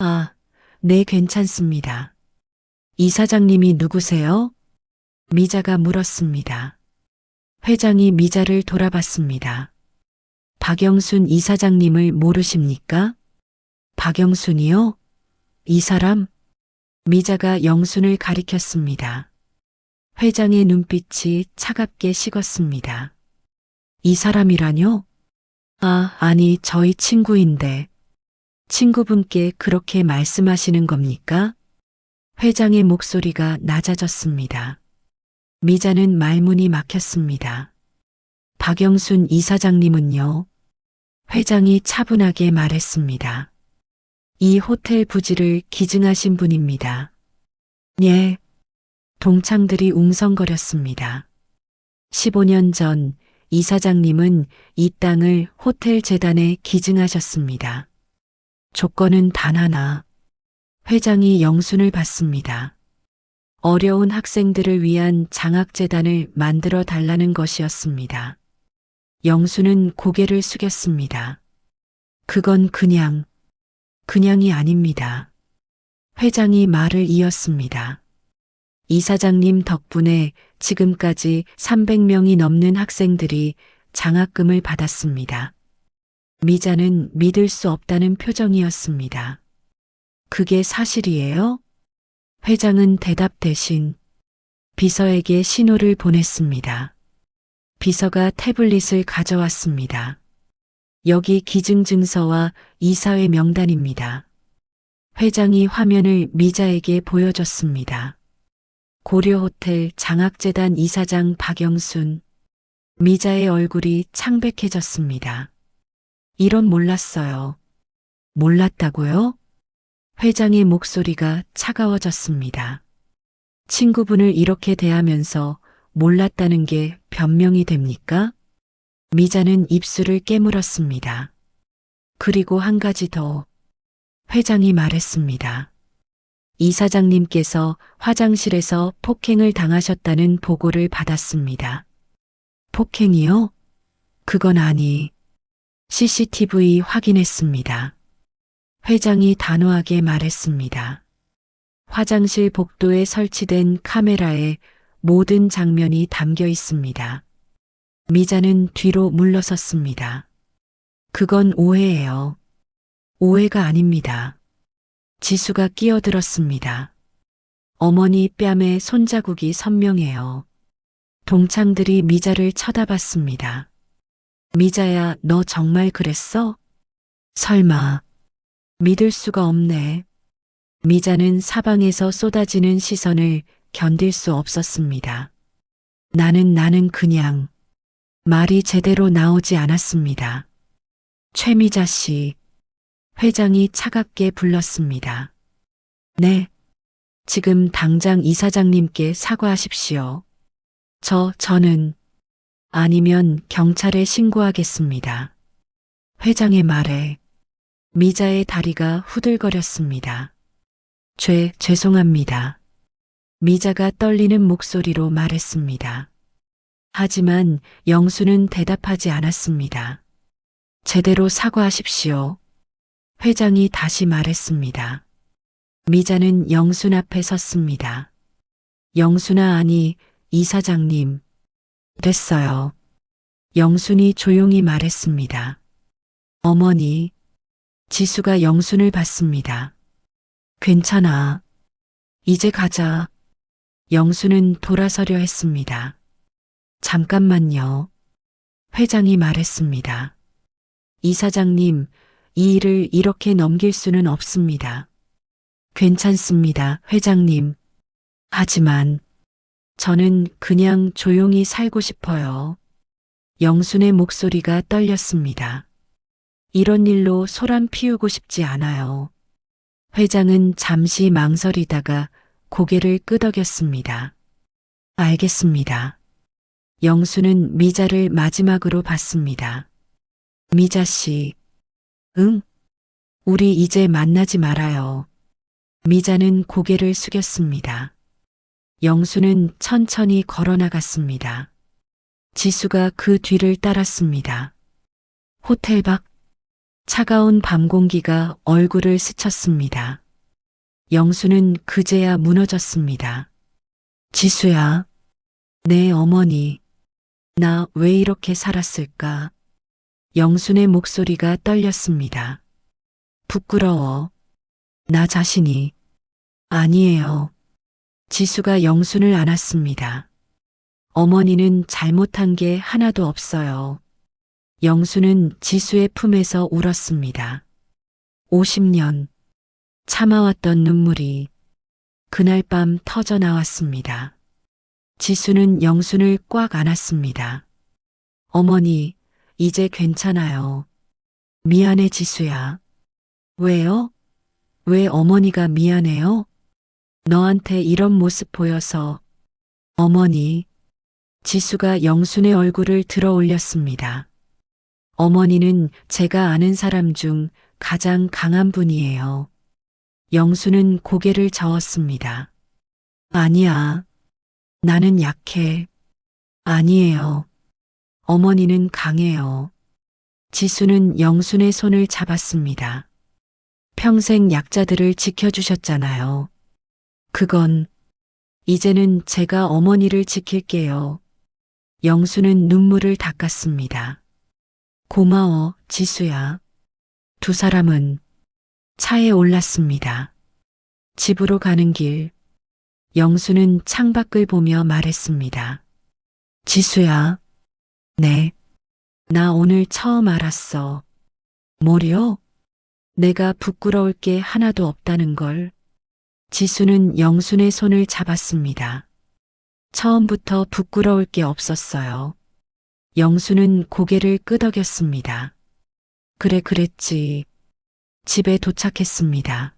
아, 네, 괜찮습니다. 이사장님이 누구세요? 미자가 물었습니다. 회장이 미자를 돌아봤습니다. 박영순 이사장님을 모르십니까? 박영순이요? 이 사람? 미자가 영순을 가리켰습니다. 회장의 눈빛이 차갑게 식었습니다. 이 사람이라뇨? 아니, 저희 친구인데. 친구분께 그렇게 말씀하시는 겁니까? 회장의 목소리가 낮아졌습니다. 미자는 말문이 막혔습니다. 박영순 이사장님은요? 회장이 차분하게 말했습니다. 이 호텔 부지를 기증하신 분입니다. 예. 동창들이 웅성거렸습니다. 15년 전 이사장님은 이 땅을 호텔 재단에 기증하셨습니다. 조건은 단 하나. 회장이 영순을 받습니다. 어려운 학생들을 위한 장학재단을 만들어 달라는 것이었습니다. 영순은 고개를 숙였습니다. 그건 그냥이 아닙니다. 회장이 말을 이었습니다. 이사장님 덕분에 지금까지 300명이 넘는 학생들이 장학금을 받았습니다. 미자는 믿을 수 없다는 표정이었습니다. 그게 사실이에요? 회장은 대답 대신 비서에게 신호를 보냈습니다. 비서가 태블릿을 가져왔습니다. 여기 기증증서와 이사회 명단입니다. 회장이 화면을 미자에게 보여줬습니다. 고려호텔 장학재단 이사장 박영순. 미자의 얼굴이 창백해졌습니다. 이런 몰랐어요. 몰랐다고요? 회장의 목소리가 차가워졌습니다. 친구분을 이렇게 대하면서 몰랐다는 게 변명이 됩니까? 미자는 입술을 깨물었습니다. 그리고 한 가지 더. 회장이 말했습니다. 이사장님께서 화장실에서 폭행을 당하셨다는 보고를 받았습니다. 폭행이요? 그건 아니. CCTV 확인했습니다. 회장이 단호하게 말했습니다. 화장실 복도에 설치된 카메라에 모든 장면이 담겨 있습니다. 미자는 뒤로 물러섰습니다. 그건 오해예요. 오해가 아닙니다. 지수가 끼어들었습니다. 어머니 뺨에 손자국이 선명해요. 동창들이 미자를 쳐다봤습니다. 미자야, 너 정말 그랬어? 설마. 믿을 수가 없네. 미자는 사방에서 쏟아지는 시선을 견딜 수 없었습니다. 나는 그냥 말이 제대로 나오지 않았습니다. 최미자 씨. 회장이 차갑게 불렀습니다. 네. 지금 당장 이사장님께 사과하십시오. 저는 아니면 경찰에 신고하겠습니다. 회장의 말에 미자의 다리가 후들거렸습니다. 죄송합니다. 미자가 떨리는 목소리로 말했습니다. 하지만 영수는 대답하지 않았습니다. 제대로 사과하십시오. 회장이 다시 말했습니다. 미자는 영순 앞에 섰습니다. 영순아, 아니, 이사장님. 됐어요. 영순이 조용히 말했습니다. 어머니. 지수가 영순을 봤습니다. 괜찮아. 이제 가자. 영순은 돌아서려 했습니다. 잠깐만요. 회장이 말했습니다. 이사장님, 이 일을 이렇게 넘길 수는 없습니다. 괜찮습니다, 회장님. 하지만 저는 그냥 조용히 살고 싶어요. 영순의 목소리가 떨렸습니다. 이런 일로 소란 피우고 싶지 않아요. 회장은 잠시 망설이다가 고개를 끄덕였습니다. 알겠습니다. 영수는 미자를 마지막으로 봤습니다. 미자 씨. 응? 우리 이제 만나지 말아요. 미자는 고개를 숙였습니다. 영수는 천천히 걸어나갔습니다. 지수가 그 뒤를 따랐습니다. 호텔 밖. 차가운 밤 공기가 얼굴을 스쳤습니다. 영수는 그제야 무너졌습니다. 지수야. 내 어머니. 나 왜 이렇게 살았을까? 영순의 목소리가 떨렸습니다. 부끄러워. 나 자신이. 아니에요. 지수가 영순을 안았습니다. 어머니는 잘못한 게 하나도 없어요. 영수는 지수의 품에서 울었습니다. 50년 참아왔던 눈물이 그날 밤 터져 나왔습니다. 지수는 영순을 꽉 안았습니다. 어머니, 이제 괜찮아요. 미안해, 지수야. 왜요? 왜 어머니가 미안해요? 너한테 이런 모습 보여서. 어머니. 지수가 영순의 얼굴을 들어 올렸습니다. 어머니는 제가 아는 사람 중 가장 강한 분이에요. 영수는 고개를 저었습니다. 아니야. 나는 약해. 아니에요. 어머니는 강해요. 지수는 영순의 손을 잡았습니다. 평생 약자들을 지켜주셨잖아요. 그건 이제는 제가 어머니를 지킬게요. 영수는 눈물을 닦았습니다. 고마워, 지수야. 두 사람은 차에 올랐습니다. 집으로 가는 길, 영수는 창밖을 보며 말했습니다. 지수야. 네. 나 오늘 처음 알았어. 뭐요? 내가 부끄러울 게 하나도 없다는 걸. 지수는 영순의 손을 잡았습니다. 처음부터 부끄러울 게 없었어요. 영수는 고개를 끄덕였습니다. 그래, 그랬지. 집에 도착했습니다.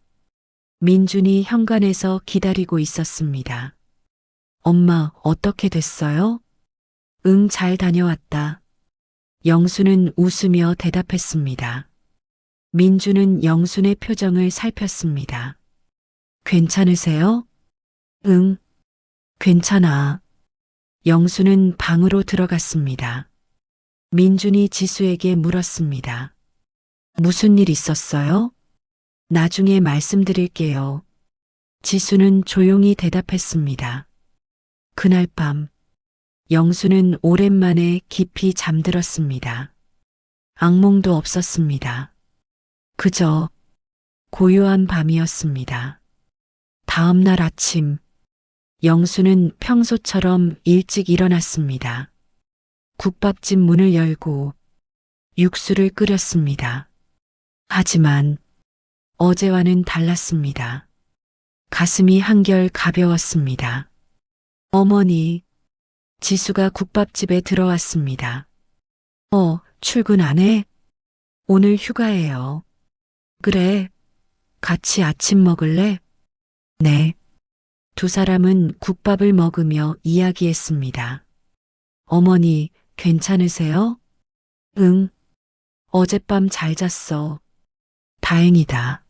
민준이 현관에서 기다리고 있었습니다. 엄마, 어떻게 됐어요? 응, 잘 다녀왔다. 영수는 웃으며 대답했습니다. 민준은 영순의 표정을 살폈습니다. 괜찮으세요? 응, 괜찮아. 영수는 방으로 들어갔습니다. 민준이 지수에게 물었습니다. 무슨 일 있었어요? 나중에 말씀드릴게요. 지수는 조용히 대답했습니다. 그날 밤, 영수는 오랜만에 깊이 잠들었습니다. 악몽도 없었습니다. 그저 고요한 밤이었습니다. 다음 날 아침, 영수는 평소처럼 일찍 일어났습니다. 국밥집 문을 열고 육수를 끓였습니다. 하지만 어제와는 달랐습니다. 가슴이 한결 가벼웠습니다. 어머니, 지수가 국밥집에 들어왔습니다. 출근 안 해? 오늘 휴가예요. 그래, 같이 아침 먹을래? 네. 두 사람은 국밥을 먹으며 이야기했습니다. 어머니, 괜찮으세요? 응. 어젯밤 잘 잤어. 다행이다.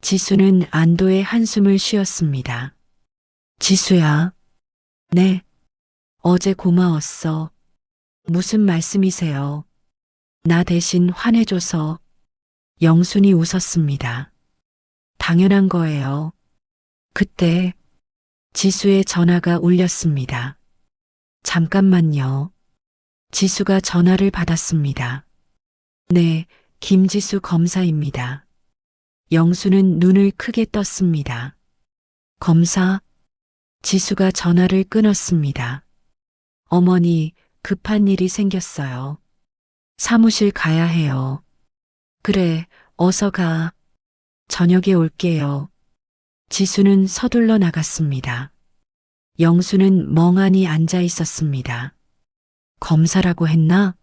지수는 안도의 한숨을 쉬었습니다. 지수야. 네. 어제 고마웠어. 무슨 말씀이세요? 나 대신 화내줘서. 영순이 웃었습니다. 당연한 거예요. 그때 지수의 전화가 울렸습니다. 잠깐만요. 지수가 전화를 받았습니다. 네, 김지수 검사입니다. 영수는 눈을 크게 떴습니다. 검사? 지수가 전화를 끊었습니다. 어머니, 급한 일이 생겼어요. 사무실 가야 해요. 그래, 어서 가. 저녁에 올게요. 지수는 서둘러 나갔습니다. 영수는 멍하니 앉아 있었습니다. 검사라고 했나?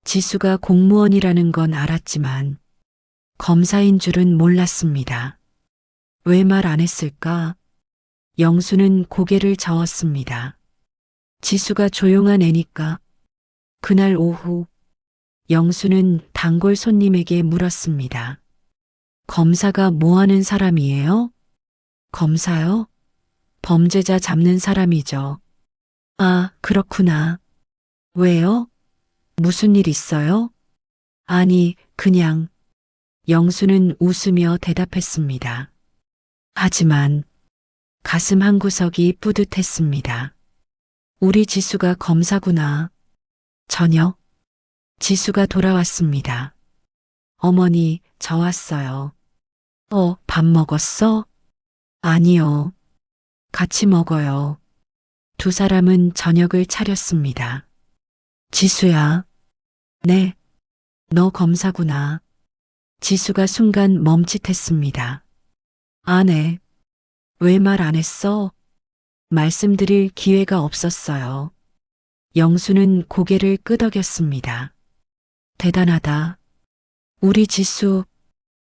지수가 공무원이라는 건 알았지만 검사인 줄은 몰랐습니다. 왜 말 안 했을까? 영수는 고개를 저었습니다. 지수가 조용한 애니까. 그날 오후 영수는 단골 손님에게 물었습니다. 검사가 뭐 하는 사람이에요? 검사요? 범죄자 잡는 사람이죠. 아, 그렇구나. 왜요? 무슨 일 있어요? 아니, 그냥. 영수는 웃으며 대답했습니다. 하지만 가슴 한구석이 뿌듯했습니다. 우리 지수가 검사구나. 저녁, 지수가 돌아왔습니다. 어머니, 저 왔어요. 밥 먹었어? 아니요. 같이 먹어요. 두 사람은 저녁을 차렸습니다. 지수야. 네. 너 검사구나. 지수가 순간 멈칫했습니다. 아, 네. 왜 말 안 했어? 말씀드릴 기회가 없었어요. 영수는 고개를 끄덕였습니다. 대단하다. 우리 지수,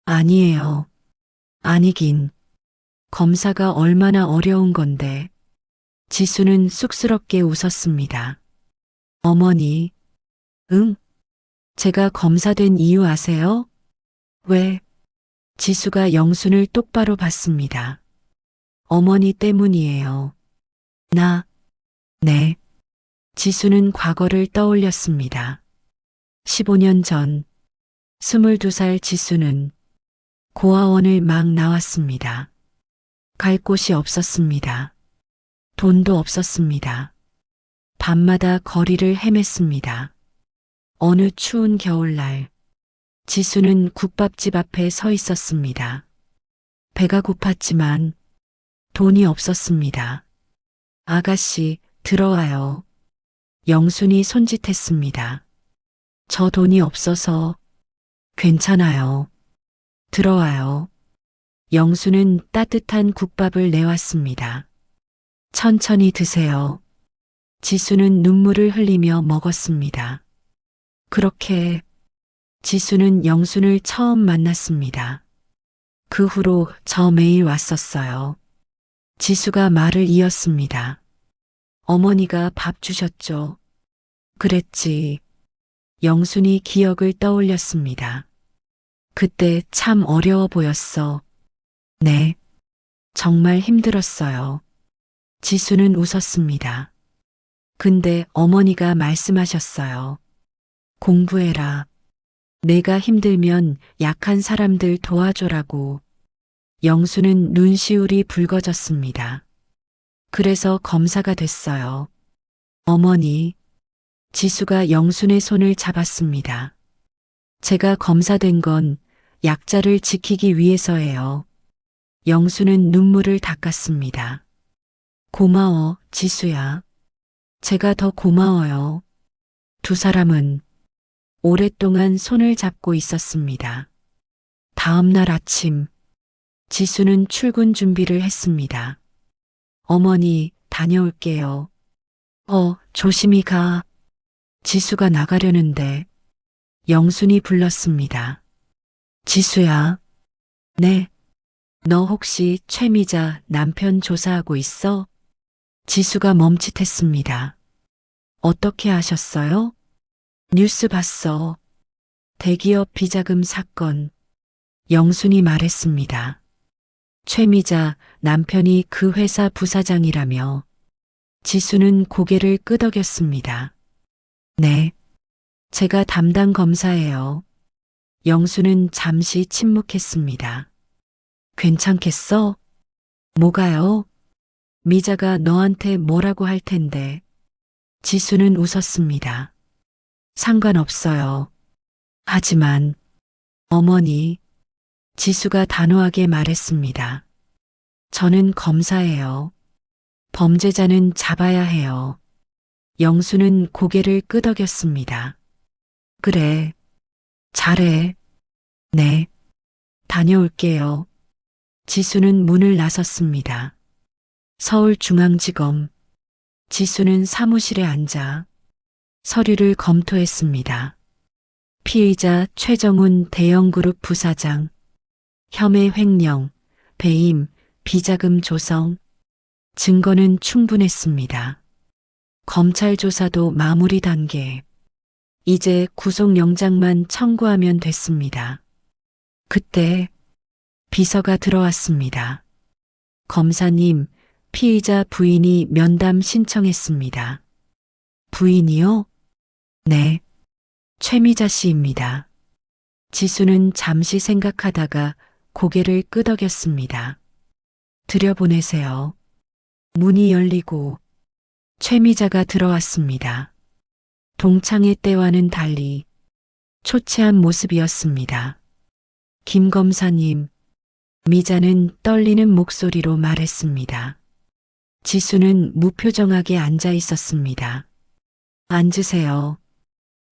아니에요. 아니긴. 검사가 얼마나 어려운 건데. 지수는 쑥스럽게 웃었습니다. 어머니, 응? 제가 검사 된 이유 아세요? 왜? 지수가 영순을 똑바로 봤습니다. 어머니 때문이에요. 네. 지수는 과거를 떠올렸습니다. 15년 전, 22살 지수는 고아원을 막 나왔습니다. 갈 곳이 없었습니다. 돈도 없었습니다. 밤마다 거리를 헤맸습니다. 어느 추운 겨울날, 지수는 국밥집 앞에 서 있었습니다. 배가 고팠지만 돈이 없었습니다. 아가씨, 들어와요. 영순이 손짓했습니다. 저 돈이 없어서. 괜찮아요. 들어와요. 영수는 따뜻한 국밥을 내왔습니다. 천천히 드세요. 지수는 눈물을 흘리며 먹었습니다. 그렇게 지수는 영순을 처음 만났습니다. 그 후로 저 매일 왔었어요. 지수가 말을 이었습니다. 어머니가 밥 주셨죠. 그랬지. 영순이 기억을 떠올렸습니다. 그때 참 어려워 보였어. 네. 정말 힘들었어요. 지수는 웃었습니다. 근데 어머니가 말씀하셨어요. 공부해라. 내가 힘들면 약한 사람들 도와줘라고. 영수는 눈시울이 붉어졌습니다. 그래서 검사가 됐어요. 어머니, 지수가 영순의 손을 잡았습니다. 제가 검사된 건 약자를 지키기 위해서예요. 영수는 눈물을 닦았습니다. 고마워, 지수야. 제가 더 고마워요. 두 사람은 오랫동안 손을 잡고 있었습니다. 다음 날 아침, 지수는 출근 준비를 했습니다. 어머니, 다녀올게요. 조심히 가. 지수가 나가려는데 영순이 불렀습니다. 지수야. 네. 너 혹시 최미자 남편 조사하고 있어? 지수가 멈칫했습니다. 어떻게 아셨어요? 뉴스 봤어. 대기업 비자금 사건. 영순이 말했습니다. 최미자 남편이 그 회사 부사장이라며. 지수는 고개를 끄덕였습니다. 네. 제가 담당 검사예요. 영수는 잠시 침묵했습니다. 괜찮겠어? 뭐가요? 미자가 너한테 뭐라고 할 텐데. 지수는 웃었습니다. 상관없어요. 하지만 어머니, 지수가 단호하게 말했습니다. 저는 검사예요. 범죄자는 잡아야 해요. 영수는 고개를 끄덕였습니다. 그래. 잘해. 네. 다녀올게요. 지수는 문을 나섰습니다. 서울중앙지검. 지수는 사무실에 앉아 서류를 검토했습니다. 피의자 최정훈 대형그룹 부사장, 혐의 횡령, 배임, 비자금 조성, 증거는 충분했습니다. 검찰 조사도 마무리 단계. 이제 구속영장만 청구하면 됐습니다. 그때 비서가 들어왔습니다. 검사님, 피의자 부인이 면담 신청했습니다. 부인이요? 네. 최미자 씨입니다. 지수는 잠시 생각하다가 고개를 끄덕였습니다. 들여보내세요. 문이 열리고 최미자가 들어왔습니다. 동창회 때와는 달리 초췌한 모습이었습니다. 김 검사님, 미자는 떨리는 목소리로 말했습니다. 지수는 무표정하게 앉아 있었습니다. 앉으세요.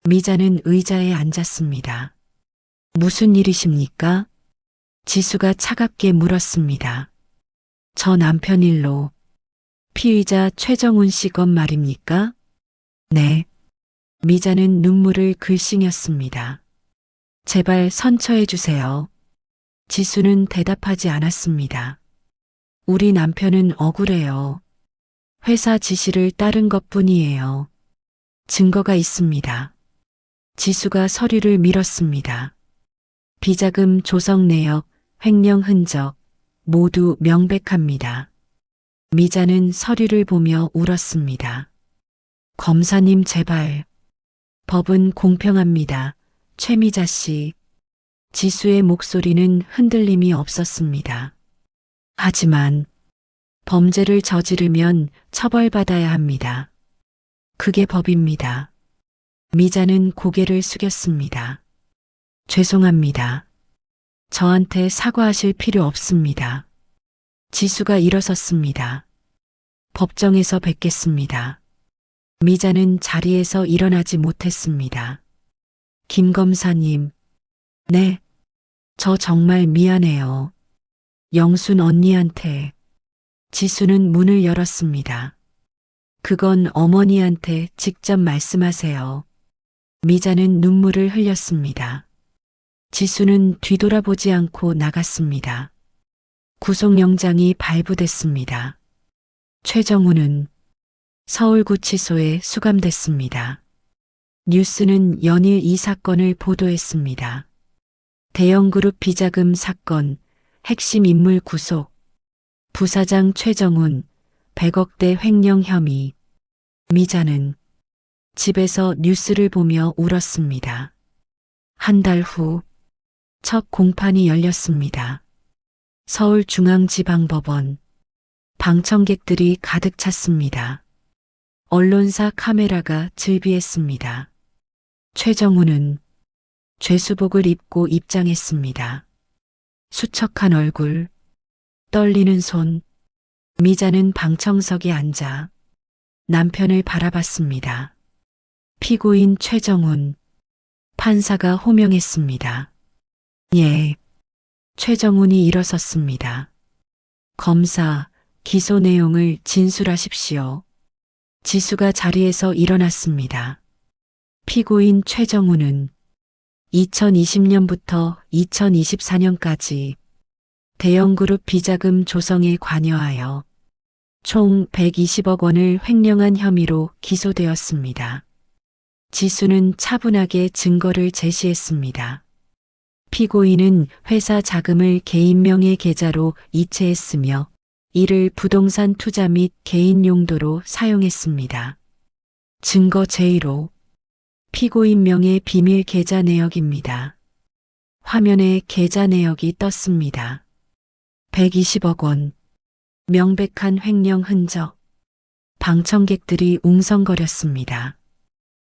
미자는 의자에 앉았습니다. 무슨 일이십니까? 지수가 차갑게 물었습니다. 저 남편 일로. 피의자 최정훈 씨 건 말입니까? 네. 미자는 눈물을 글썽였습니다. 제발 선처해 주세요. 지수는 대답하지 않았습니다. 우리 남편은 억울해요. 회사 지시를 따른 것뿐이에요. 증거가 있습니다. 지수가 서류를 밀었습니다. 비자금 조성 내역, 횡령 흔적 모두 명백합니다. 미자는 서류를 보며 울었습니다. 검사님 제발. 법은 공평합니다. 최미자 씨. 지수의 목소리는 흔들림이 없었습니다. 하지만 범죄를 저지르면 처벌받아야 합니다. 그게 법입니다. 미자는 고개를 숙였습니다. 죄송합니다. 저한테 사과하실 필요 없습니다. 지수가 일어섰습니다. 법정에서 뵙겠습니다. 미자는 자리에서 일어나지 못했습니다. 김 검사님, 네, 저 정말 미안해요. 영순 언니한테. 지수는 문을 열었습니다. 그건 어머니한테 직접 말씀하세요. 미자는 눈물을 흘렸습니다. 지수는 뒤돌아보지 않고 나갔습니다. 구속영장이 발부됐습니다. 최정우는 서울구치소에 수감됐습니다. 뉴스는 연일 이 사건을 보도했습니다. 대형그룹 비자금 사건, 핵심 인물 구속, 부사장 최정훈, 100억대 횡령 혐의. 미자는 집에서 뉴스를 보며 울었습니다. 한 달 후, 첫 공판이 열렸습니다. 서울중앙지방법원. 방청객들이 가득 찼습니다. 언론사 카메라가 즐비했습니다. 최정우는 죄수복을 입고 입장했습니다. 수척한 얼굴, 떨리는 손. 미자는 방청석에 앉아 남편을 바라봤습니다. 피고인 최정훈. 판사가 호명했습니다. 예. 최정훈이 일어섰습니다. 검사, 기소 내용을 진술하십시오. 지수가 자리에서 일어났습니다. 피고인 최정훈은 2020년부터 2024년까지 대형그룹 비자금 조성에 관여하여 총 120억 원을 횡령한 혐의로 기소되었습니다. 지수는 차분하게 증거를 제시했습니다. 피고인은 회사 자금을 개인 명의 계좌로 이체했으며 이를 부동산 투자 및 개인 용도로 사용했습니다. 증거 제1호. 피고인 명의 비밀 계좌 내역입니다. 화면에 계좌 내역이 떴습니다. 120억 원. 명백한 횡령 흔적. 방청객들이 웅성거렸습니다.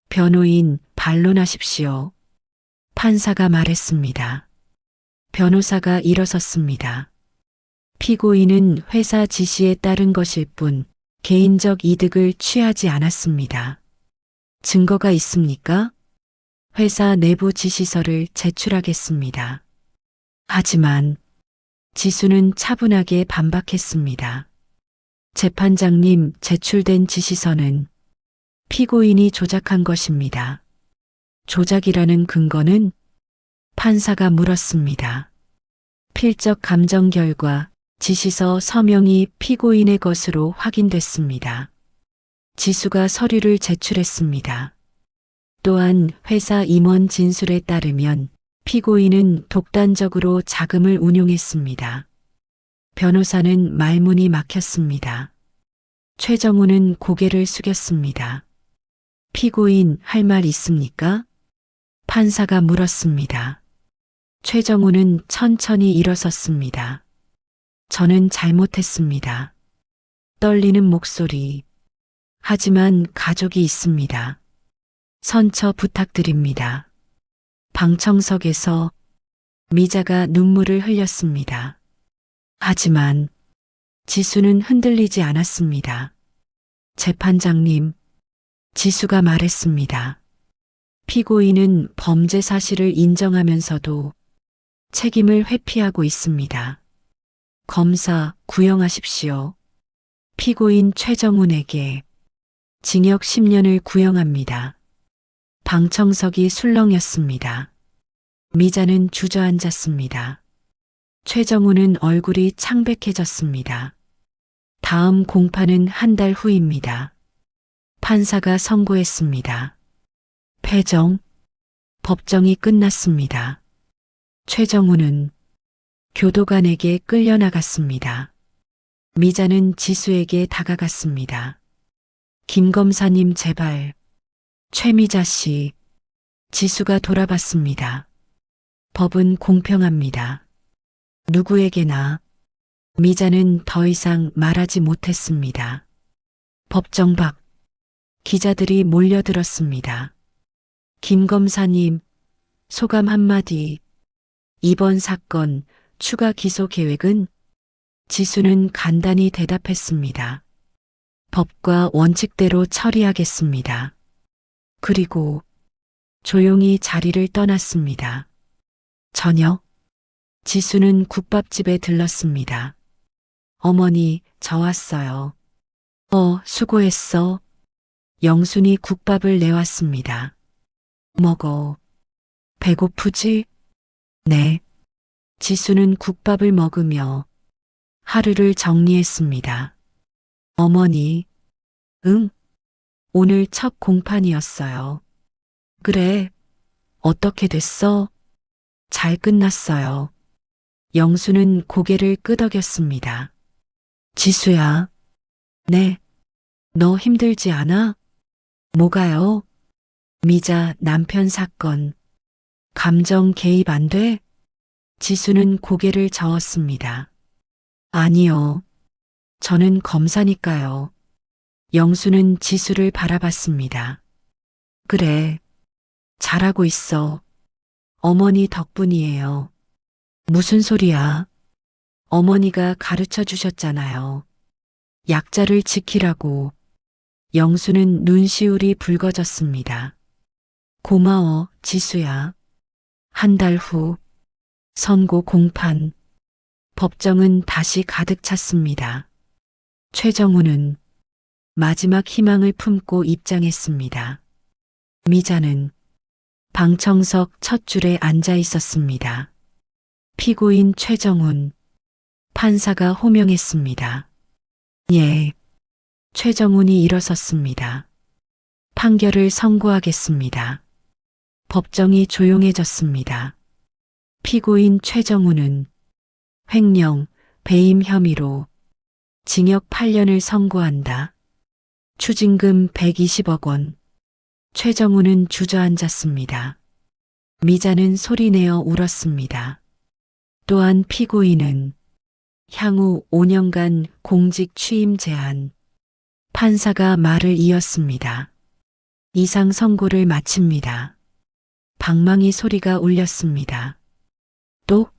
변호인, 반론하십시오. 판사가 말했습니다. 변호사가 일어섰습니다. 피고인은 회사 지시에 따른 것일 뿐 개인적 이득을 취하지 않았습니다. 증거가 있습니까? 회사 내부 지시서를 제출하겠습니다. 하지만 지수는 차분하게 반박했습니다. 재판장님, 제출된 지시서는 피고인이 조작한 것입니다. 조작이라는 근거는? 판사가 물었습니다. 필적 감정 결과 지시서 서명이 피고인의 것으로 확인됐습니다. 지수가 서류를 제출했습니다. 또한 회사 임원 진술에 따르면 피고인은 독단적으로 자금을 운용했습니다. 변호사는 말문이 막혔습니다. 최정우는 고개를 숙였습니다. 피고인, 할 말 있습니까? 판사가 물었습니다. 최정우는 천천히 일어섰습니다. 저는 잘못했습니다. 떨리는 목소리. 하지만 가족이 있습니다. 선처 부탁드립니다. 방청석에서 미자가 눈물을 흘렸습니다. 하지만 지수는 흔들리지 않았습니다. 재판장님, 지수가 말했습니다. 피고인은 범죄 사실을 인정하면서도 책임을 회피하고 있습니다. 검사, 구형하십시오. 피고인 최정훈에게 징역 10년을 구형합니다. 방청석이 술렁였습니다. 미자는 주저앉았습니다. 최정훈은 얼굴이 창백해졌습니다. 다음 공판은 한 달 후입니다. 판사가 선고했습니다. 패정. 법정이 끝났습니다. 최정훈은 교도관에게 끌려나갔습니다. 미자는 지수에게 다가갔습니다. 김 검사님 제발. 최미자 씨. 지수가 돌아봤습니다. 법은 공평합니다. 누구에게나. 미자는 더 이상 말하지 못했습니다. 법정 밖. 기자들이 몰려들었습니다. 김 검사님, 소감 한마디. 이번 사건 추가 기소 계획은? 지수는 간단히 대답했습니다. 법과 원칙대로 처리하겠습니다. 그리고 조용히 자리를 떠났습니다. 저녁, 지수는 국밥집에 들렀습니다. 어머니, 저 왔어요. 수고했어. 영순이 국밥을 내왔습니다. 먹어. 배고프지? 네. 지수는 국밥을 먹으며 하루를 정리했습니다. 어머니, 응? 오늘 첫 공판이었어요. 그래. 어떻게 됐어? 잘 끝났어요. 영수는 고개를 끄덕였습니다. 지수야. 네. 너 힘들지 않아? 뭐가요? 미자 남편 사건. 감정 개입 안 돼? 지수는 고개를 저었습니다. 아니요. 저는 검사니까요. 영수는 지수를 바라봤습니다. 그래. 잘하고 있어. 어머니 덕분이에요. 무슨 소리야? 어머니가 가르쳐 주셨잖아요. 약자를 지키라고. 영수는 눈시울이 붉어졌습니다. 고마워, 지수야. 한 달 후, 선고 공판. 법정은 다시 가득 찼습니다. 최정우는 마지막 희망을 품고 입장했습니다. 미자는 방청석 첫 줄에 앉아 있었습니다. 피고인 최정훈, 판사가 호명했습니다. 예. 최정훈이 일어섰습니다. 판결을 선고하겠습니다. 법정이 조용해졌습니다. 피고인 최정훈은 횡령, 배임 혐의로 징역 8년을 선고한다. 추징금 120억 원. 최정훈은 주저앉았습니다. 미자는 소리내어 울었습니다. 또한 피고인은 향후 5년간 공직 취임 제한. 판사가 말을 이었습니다. 이상 선고를 마칩니다. 방망이 소리가 울렸습니다. 또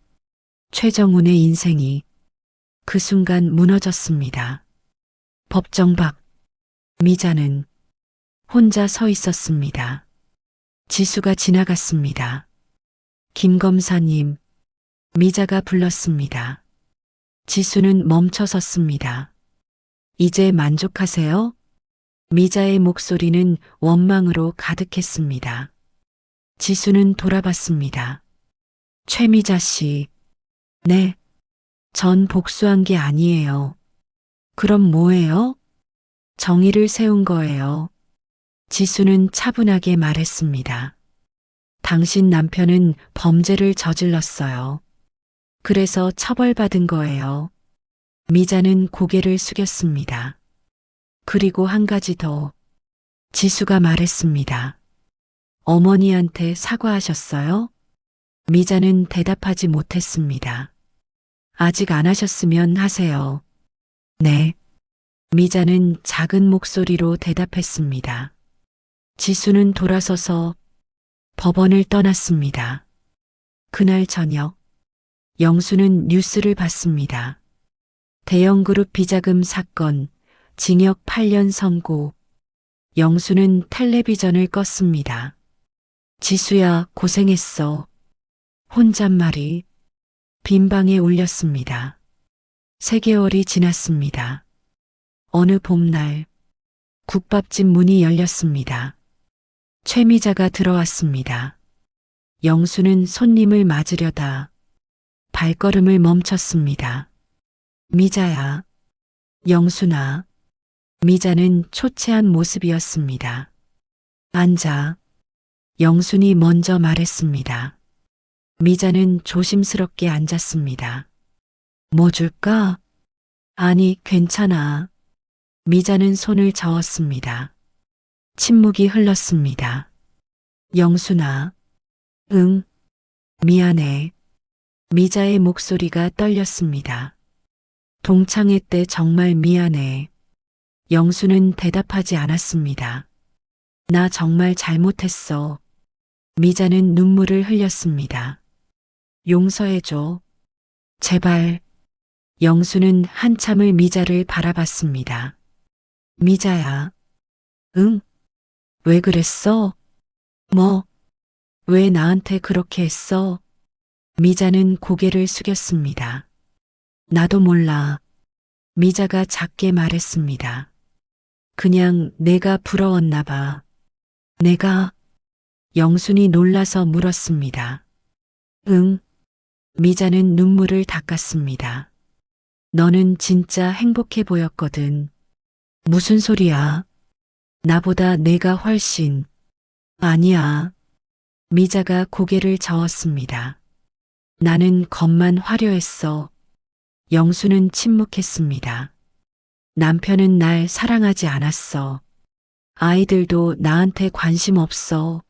최정훈의 인생이 그 순간 무너졌습니다. 법정 밖 미자는 혼자 서 있었습니다. 지수가 지나갔습니다. 김 검사님, 미자가 불렀습니다. 지수는 멈춰 섰습니다. 이제 만족하세요? 미자의 목소리는 원망으로 가득했습니다. 지수는 돌아봤습니다. 최미자 씨, 네, 전 복수한 게 아니에요. 그럼 뭐예요? 정의를 세운 거예요. 지수는 차분하게 말했습니다. 당신 남편은 범죄를 저질렀어요. 그래서 처벌받은 거예요. 미자는 고개를 숙였습니다. 그리고 한 가지 더. 지수가 말했습니다. 어머니한테 사과하셨어요? 미자는 대답하지 못했습니다. 아직 안 하셨으면 하세요. 네. 미자는 작은 목소리로 대답했습니다. 지수는 돌아서서 법원을 떠났습니다. 그날 저녁, 영수는 뉴스를 봤습니다. 대형그룹 비자금 사건, 징역 8년 선고. 영수는 텔레비전을 껐습니다. 지수야, 고생했어. 혼잣말이 빈 방에 울렸습니다. 3개월이 지났습니다. 어느 봄날, 국밥집 문이 열렸습니다. 최미자가 들어왔습니다. 영수는 손님을 맞으려다 발걸음을 멈췄습니다. 미자야. 영순아. 미자는 초췌한 모습이었습니다. 앉아. 영순이 먼저 말했습니다. 미자는 조심스럽게 앉았습니다. 뭐 줄까? 아니, 괜찮아. 미자는 손을 저었습니다. 침묵이 흘렀습니다. 영순아. 응. 미안해. 미자의 목소리가 떨렸습니다. 동창회 때 정말 미안해. 영수는 대답하지 않았습니다. 나 정말 잘못했어. 미자는 눈물을 흘렸습니다. 용서해줘. 제발. 영수는 한참을 미자를 바라봤습니다. 미자야. 응? 왜 그랬어? 뭐? 왜 나한테 그렇게 했어? 미자는 고개를 숙였습니다. 나도 몰라. 미자가 작게 말했습니다. 그냥 내가 부러웠나 봐. 내가? 영순이 놀라서 물었습니다. 응. 미자는 눈물을 닦았습니다. 너는 진짜 행복해 보였거든. 무슨 소리야? 나보다 내가 훨씬. 아니야. 미자가 고개를 저었습니다. 나는 겉만 화려했어. 영수는 침묵했습니다. 남편은 날 사랑하지 않았어. 아이들도 나한테 관심 없어.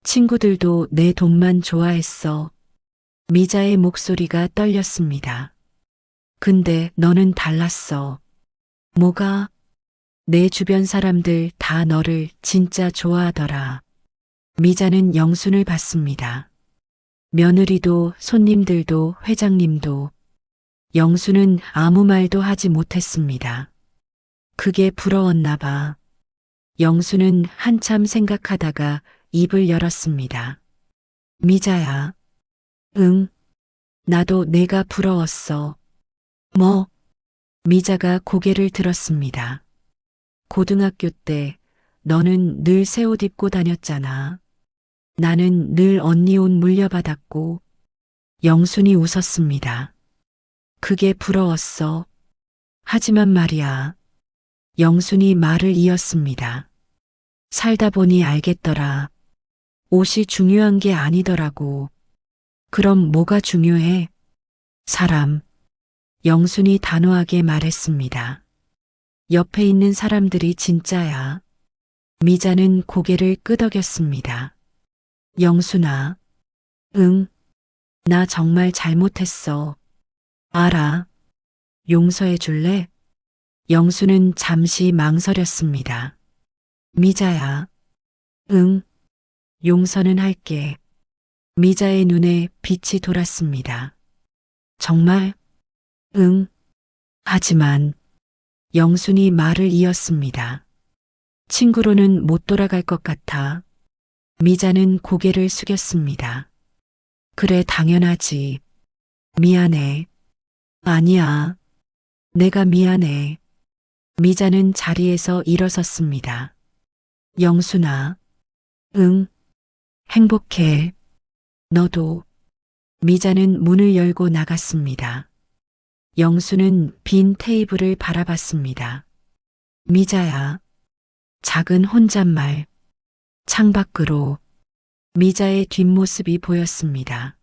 친구들도 내 돈만 좋아했어. 미자의 목소리가 떨렸습니다. 근데 너는 달랐어. 뭐가? 내 주변 사람들 다 너를 진짜 좋아하더라. 미자는 영순을 봤습니다. 며느리도 손님들도 회장님도. 영수는 아무 말도 하지 못했습니다. 그게 부러웠나 봐. 영수는 한참 생각하다가 입을 열었습니다. 미자야. 응. 나도 내가 부러웠어. 뭐? 미자가 고개를 들었습니다. 고등학교 때 너는 늘 새 옷 입고 다녔잖아. 나는 늘 언니 옷 물려받았고. 영순이 웃었습니다. 그게 부러웠어. 하지만 말이야. 영순이 말을 이었습니다. 살다 보니 알겠더라. 옷이 중요한 게 아니더라고. 그럼 뭐가 중요해? 사람. 영순이 단호하게 말했습니다. 옆에 있는 사람들이 진짜야. 미자는 고개를 끄덕였습니다. 영순아. 응. 나 정말 잘못했어. 알아. 용서해 줄래? 영수는 잠시 망설였습니다. 미자야. 응. 용서는 할게. 미자의 눈에 빛이 돌았습니다. 정말? 응. 하지만 영순이 말을 이었습니다. 친구로는 못 돌아갈 것 같아. 미자는 고개를 숙였습니다. 그래, 당연하지. 미안해. 아니야. 내가 미안해. 미자는 자리에서 일어섰습니다. 영순아. 응. 행복해. 너도. 미자는 문을 열고 나갔습니다. 영수는 빈 테이블을 바라봤습니다. 미자야. 작은 혼잣말. 창밖으로. 미자의 뒷모습이 보였습니다.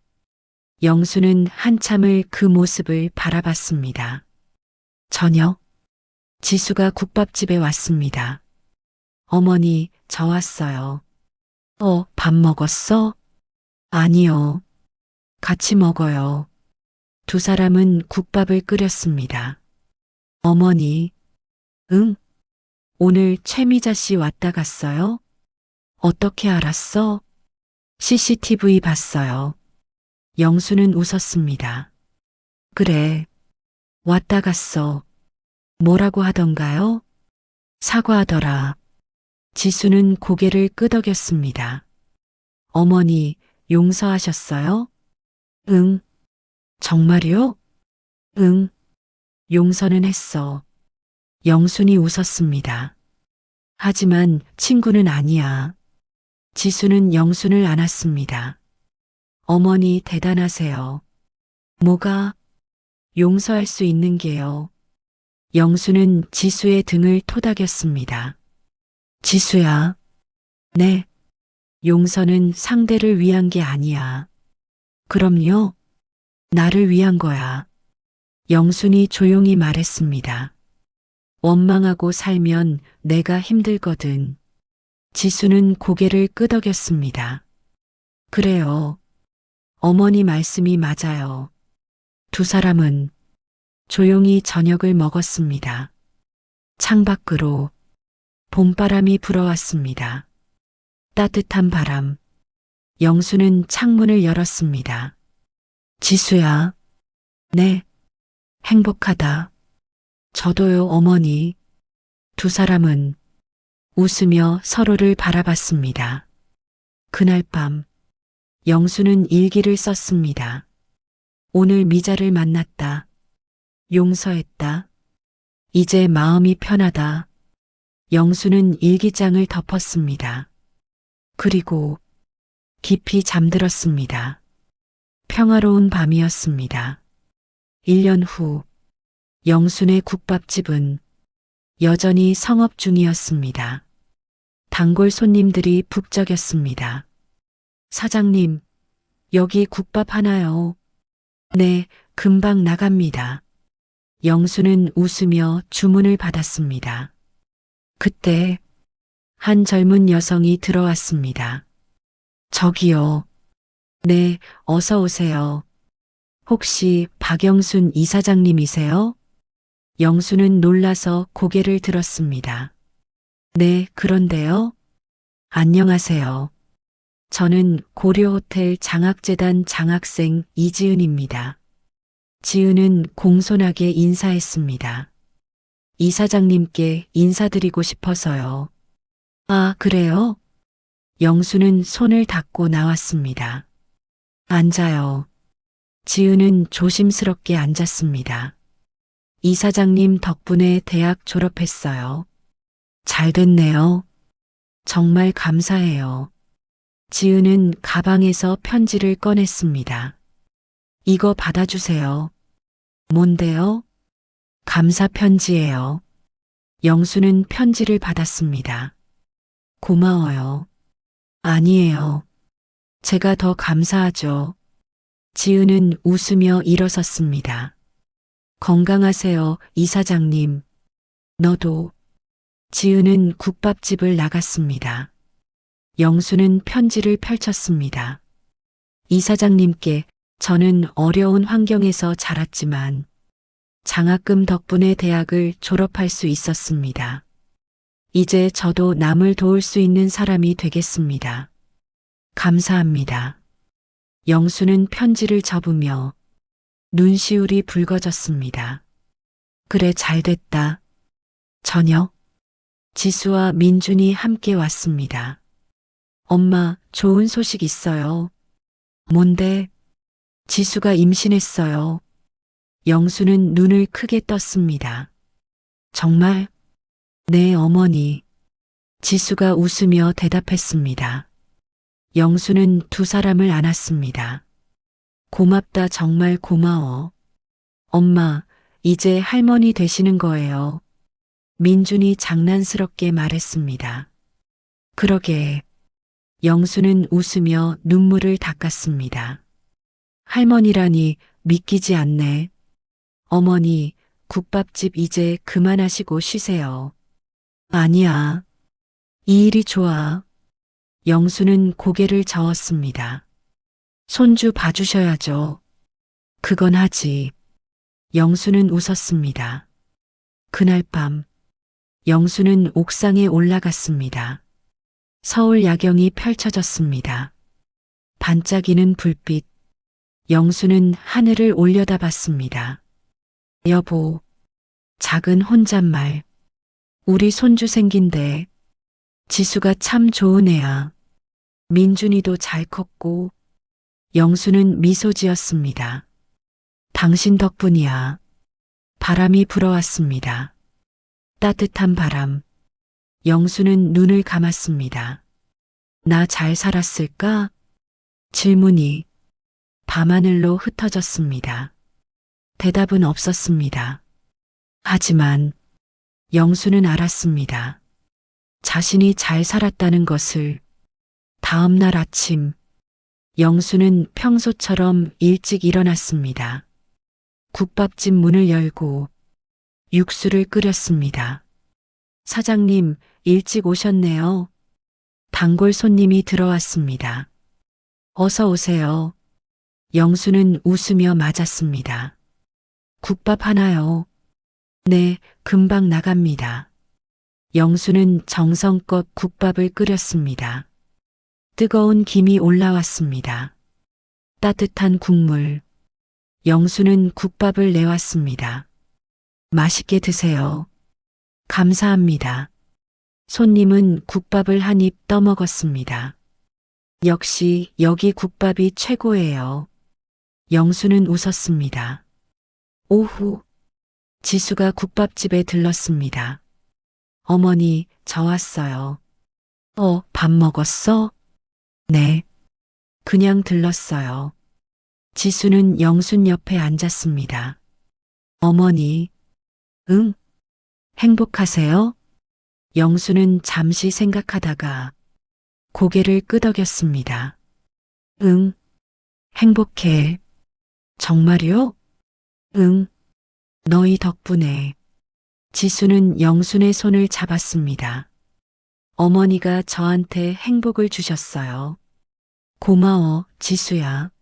영수는 한참을 그 모습을 바라봤습니다. 저녁. 지수가 국밥집에 왔습니다. 어머니, 저 왔어요. 밥 먹었어? 아니요. 같이 먹어요. 두 사람은 국밥을 끓였습니다. 어머니. 응? 오늘 최미자 씨 왔다 갔어요? 어떻게 알았어? CCTV 봤어요. 영수는 웃었습니다. 그래. 왔다 갔어. 뭐라고 하던가요? 사과하더라. 지수는 고개를 끄덕였습니다. 어머니, 용서하셨어요? 응. 정말요? 응. 용서는 했어. 영순이 웃었습니다. 하지만 친구는 아니야. 지수는 영순을 안았습니다. 어머니 대단하세요. 뭐가? 용서할 수 있는 게요. 영수는 지수의 등을 토닥였습니다. 지수야. 네. 용서는 상대를 위한 게 아니야. 그럼요. 나를 위한 거야. 영순이 조용히 말했습니다. 원망하고 살면 내가 힘들거든. 지수는 고개를 끄덕였습니다. 그래요. 어머니 말씀이 맞아요. 두 사람은 조용히 저녁을 먹었습니다. 창밖으로 봄바람이 불어왔습니다. 따뜻한 바람, 영수는 창문을 열었습니다. 지수야. 네. 행복하다. 저도요, 어머니. 두 사람은 웃으며 서로를 바라봤습니다. 그날 밤, 영수는 일기를 썼습니다. 오늘 미자를 만났다. 용서했다. 이제 마음이 편하다. 영수는 일기장을 덮었습니다. 그리고 깊이 잠들었습니다. 평화로운 밤이었습니다. 1년 후, 영순의 국밥집은 여전히 성업 중이었습니다. 단골 손님들이 북적였습니다. 사장님, 여기 국밥 하나요? 네, 금방 나갑니다. 영수는 웃으며 주문을 받았습니다. 그때 한 젊은 여성이 들어왔습니다. 저기요. 네, 어서 오세요. 혹시 박영순 이사장님이세요? 영수는 놀라서 고개를 들었습니다. 네, 그런데요. 안녕하세요. 저는 고려호텔 장학재단 장학생 이지은입니다. 지은은 공손하게 인사했습니다. 이사장님께 인사드리고 싶어서요. 아, 그래요? 영수는 손을 닦고 나왔습니다. 앉아요. 지은은 조심스럽게 앉았습니다. 이사장님 덕분에 대학 졸업했어요. 잘 됐네요. 정말 감사해요. 지은은 가방에서 편지를 꺼냈습니다. 이거 받아주세요. 뭔데요? 감사 편지예요. 영수는 편지를 받았습니다. 고마워요. 아니에요. 제가 더 감사하죠. 지은은 웃으며 일어섰습니다. 건강하세요, 이사장님. 너도. 지은은 국밥집을 나갔습니다. 영수는 편지를 펼쳤습니다. 이사장님께 저는 어려운 환경에서 자랐지만 장학금 덕분에 대학을 졸업할 수 있었습니다. 이제 저도 남을 도울 수 있는 사람이 되겠습니다. 감사합니다. 영수는 편지를 접으며 눈시울이 붉어졌습니다. 그래, 잘 됐다. 저녁, 지수와 민준이 함께 왔습니다. 엄마, 좋은 소식 있어요. 뭔데? 지수가 임신했어요. 영수는 눈을 크게 떴습니다. 정말? 네, 어머니. 지수가 웃으며 대답했습니다. 영수는 두 사람을 안았습니다. 고맙다, 정말 고마워. 엄마, 이제 할머니 되시는 거예요. 민준이 장난스럽게 말했습니다. 그러게. 영수는 웃으며 눈물을 닦았습니다. 할머니라니 믿기지 않네. 어머니, 국밥집 이제 그만하시고 쉬세요. 아니야. 이 일이 좋아. 영수는 고개를 저었습니다. 손주 봐주셔야죠. 그건 하지. 영수는 웃었습니다. 그날 밤, 영수는 옥상에 올라갔습니다. 서울 야경이 펼쳐졌습니다. 반짝이는 불빛, 영수는 하늘을 올려다봤습니다. 여보, 작은 혼잣말. 우리 손주 생긴대. 지수가 참 좋은 애야. 민준이도 잘 컸고. 영수는 미소 지었습니다. 당신 덕분이야. 바람이 불어왔습니다. 따뜻한 바람. 영수는 눈을 감았습니다. 나 잘 살았을까? 질문이 밤하늘로 흩어졌습니다. 대답은 없었습니다. 하지만 영수는 알았습니다. 자신이 잘 살았다는 것을. 다음 날 아침, 영수는 평소처럼 일찍 일어났습니다. 국밥집 문을 열고 육수를 끓였습니다. 사장님, 일찍 오셨네요. 단골 손님이 들어왔습니다. 어서 오세요. 영수는 웃으며 맞았습니다. 국밥 하나요? 네, 금방 나갑니다. 영수는 정성껏 국밥을 끓였습니다. 뜨거운 김이 올라왔습니다. 따뜻한 국물. 영수는 국밥을 내왔습니다. 맛있게 드세요. 감사합니다. 손님은 국밥을 한 입 떠먹었습니다. 역시 여기 국밥이 최고예요. 영수는 웃었습니다. 오후, 지수가 국밥집에 들렀습니다. 어머니, 저 왔어요. 밥 먹었어? 네. 그냥 들렀어요. 지수는 영순 옆에 앉았습니다. 어머니, 응? 행복하세요? 영수는 잠시 생각하다가 고개를 끄덕였습니다. 응, 행복해. 정말요? 응, 너희 덕분에. 지수는 영순의 손을 잡았습니다. 어머니가 저한테 행복을 주셨어요. 고마워, 지수야.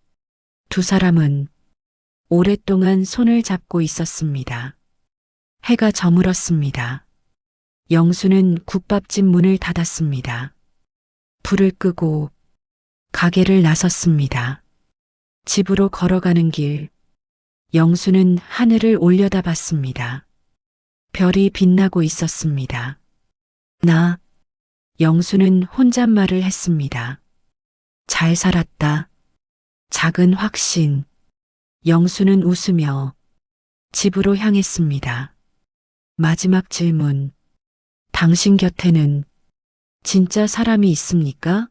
두 사람은 오랫동안 손을 잡고 있었습니다. 해가 저물었습니다. 영수는 국밥집 문을 닫았습니다. 불을 끄고 가게를 나섰습니다. 집으로 걸어가는 길, 영수는 하늘을 올려다봤습니다. 별이 빛나고 있었습니다. 영수는 혼잣말을 했습니다. 잘 살았다. 작은 확신. 영수는 웃으며 집으로 향했습니다. 마지막 질문. 당신 곁에는 진짜 사람이 있습니까?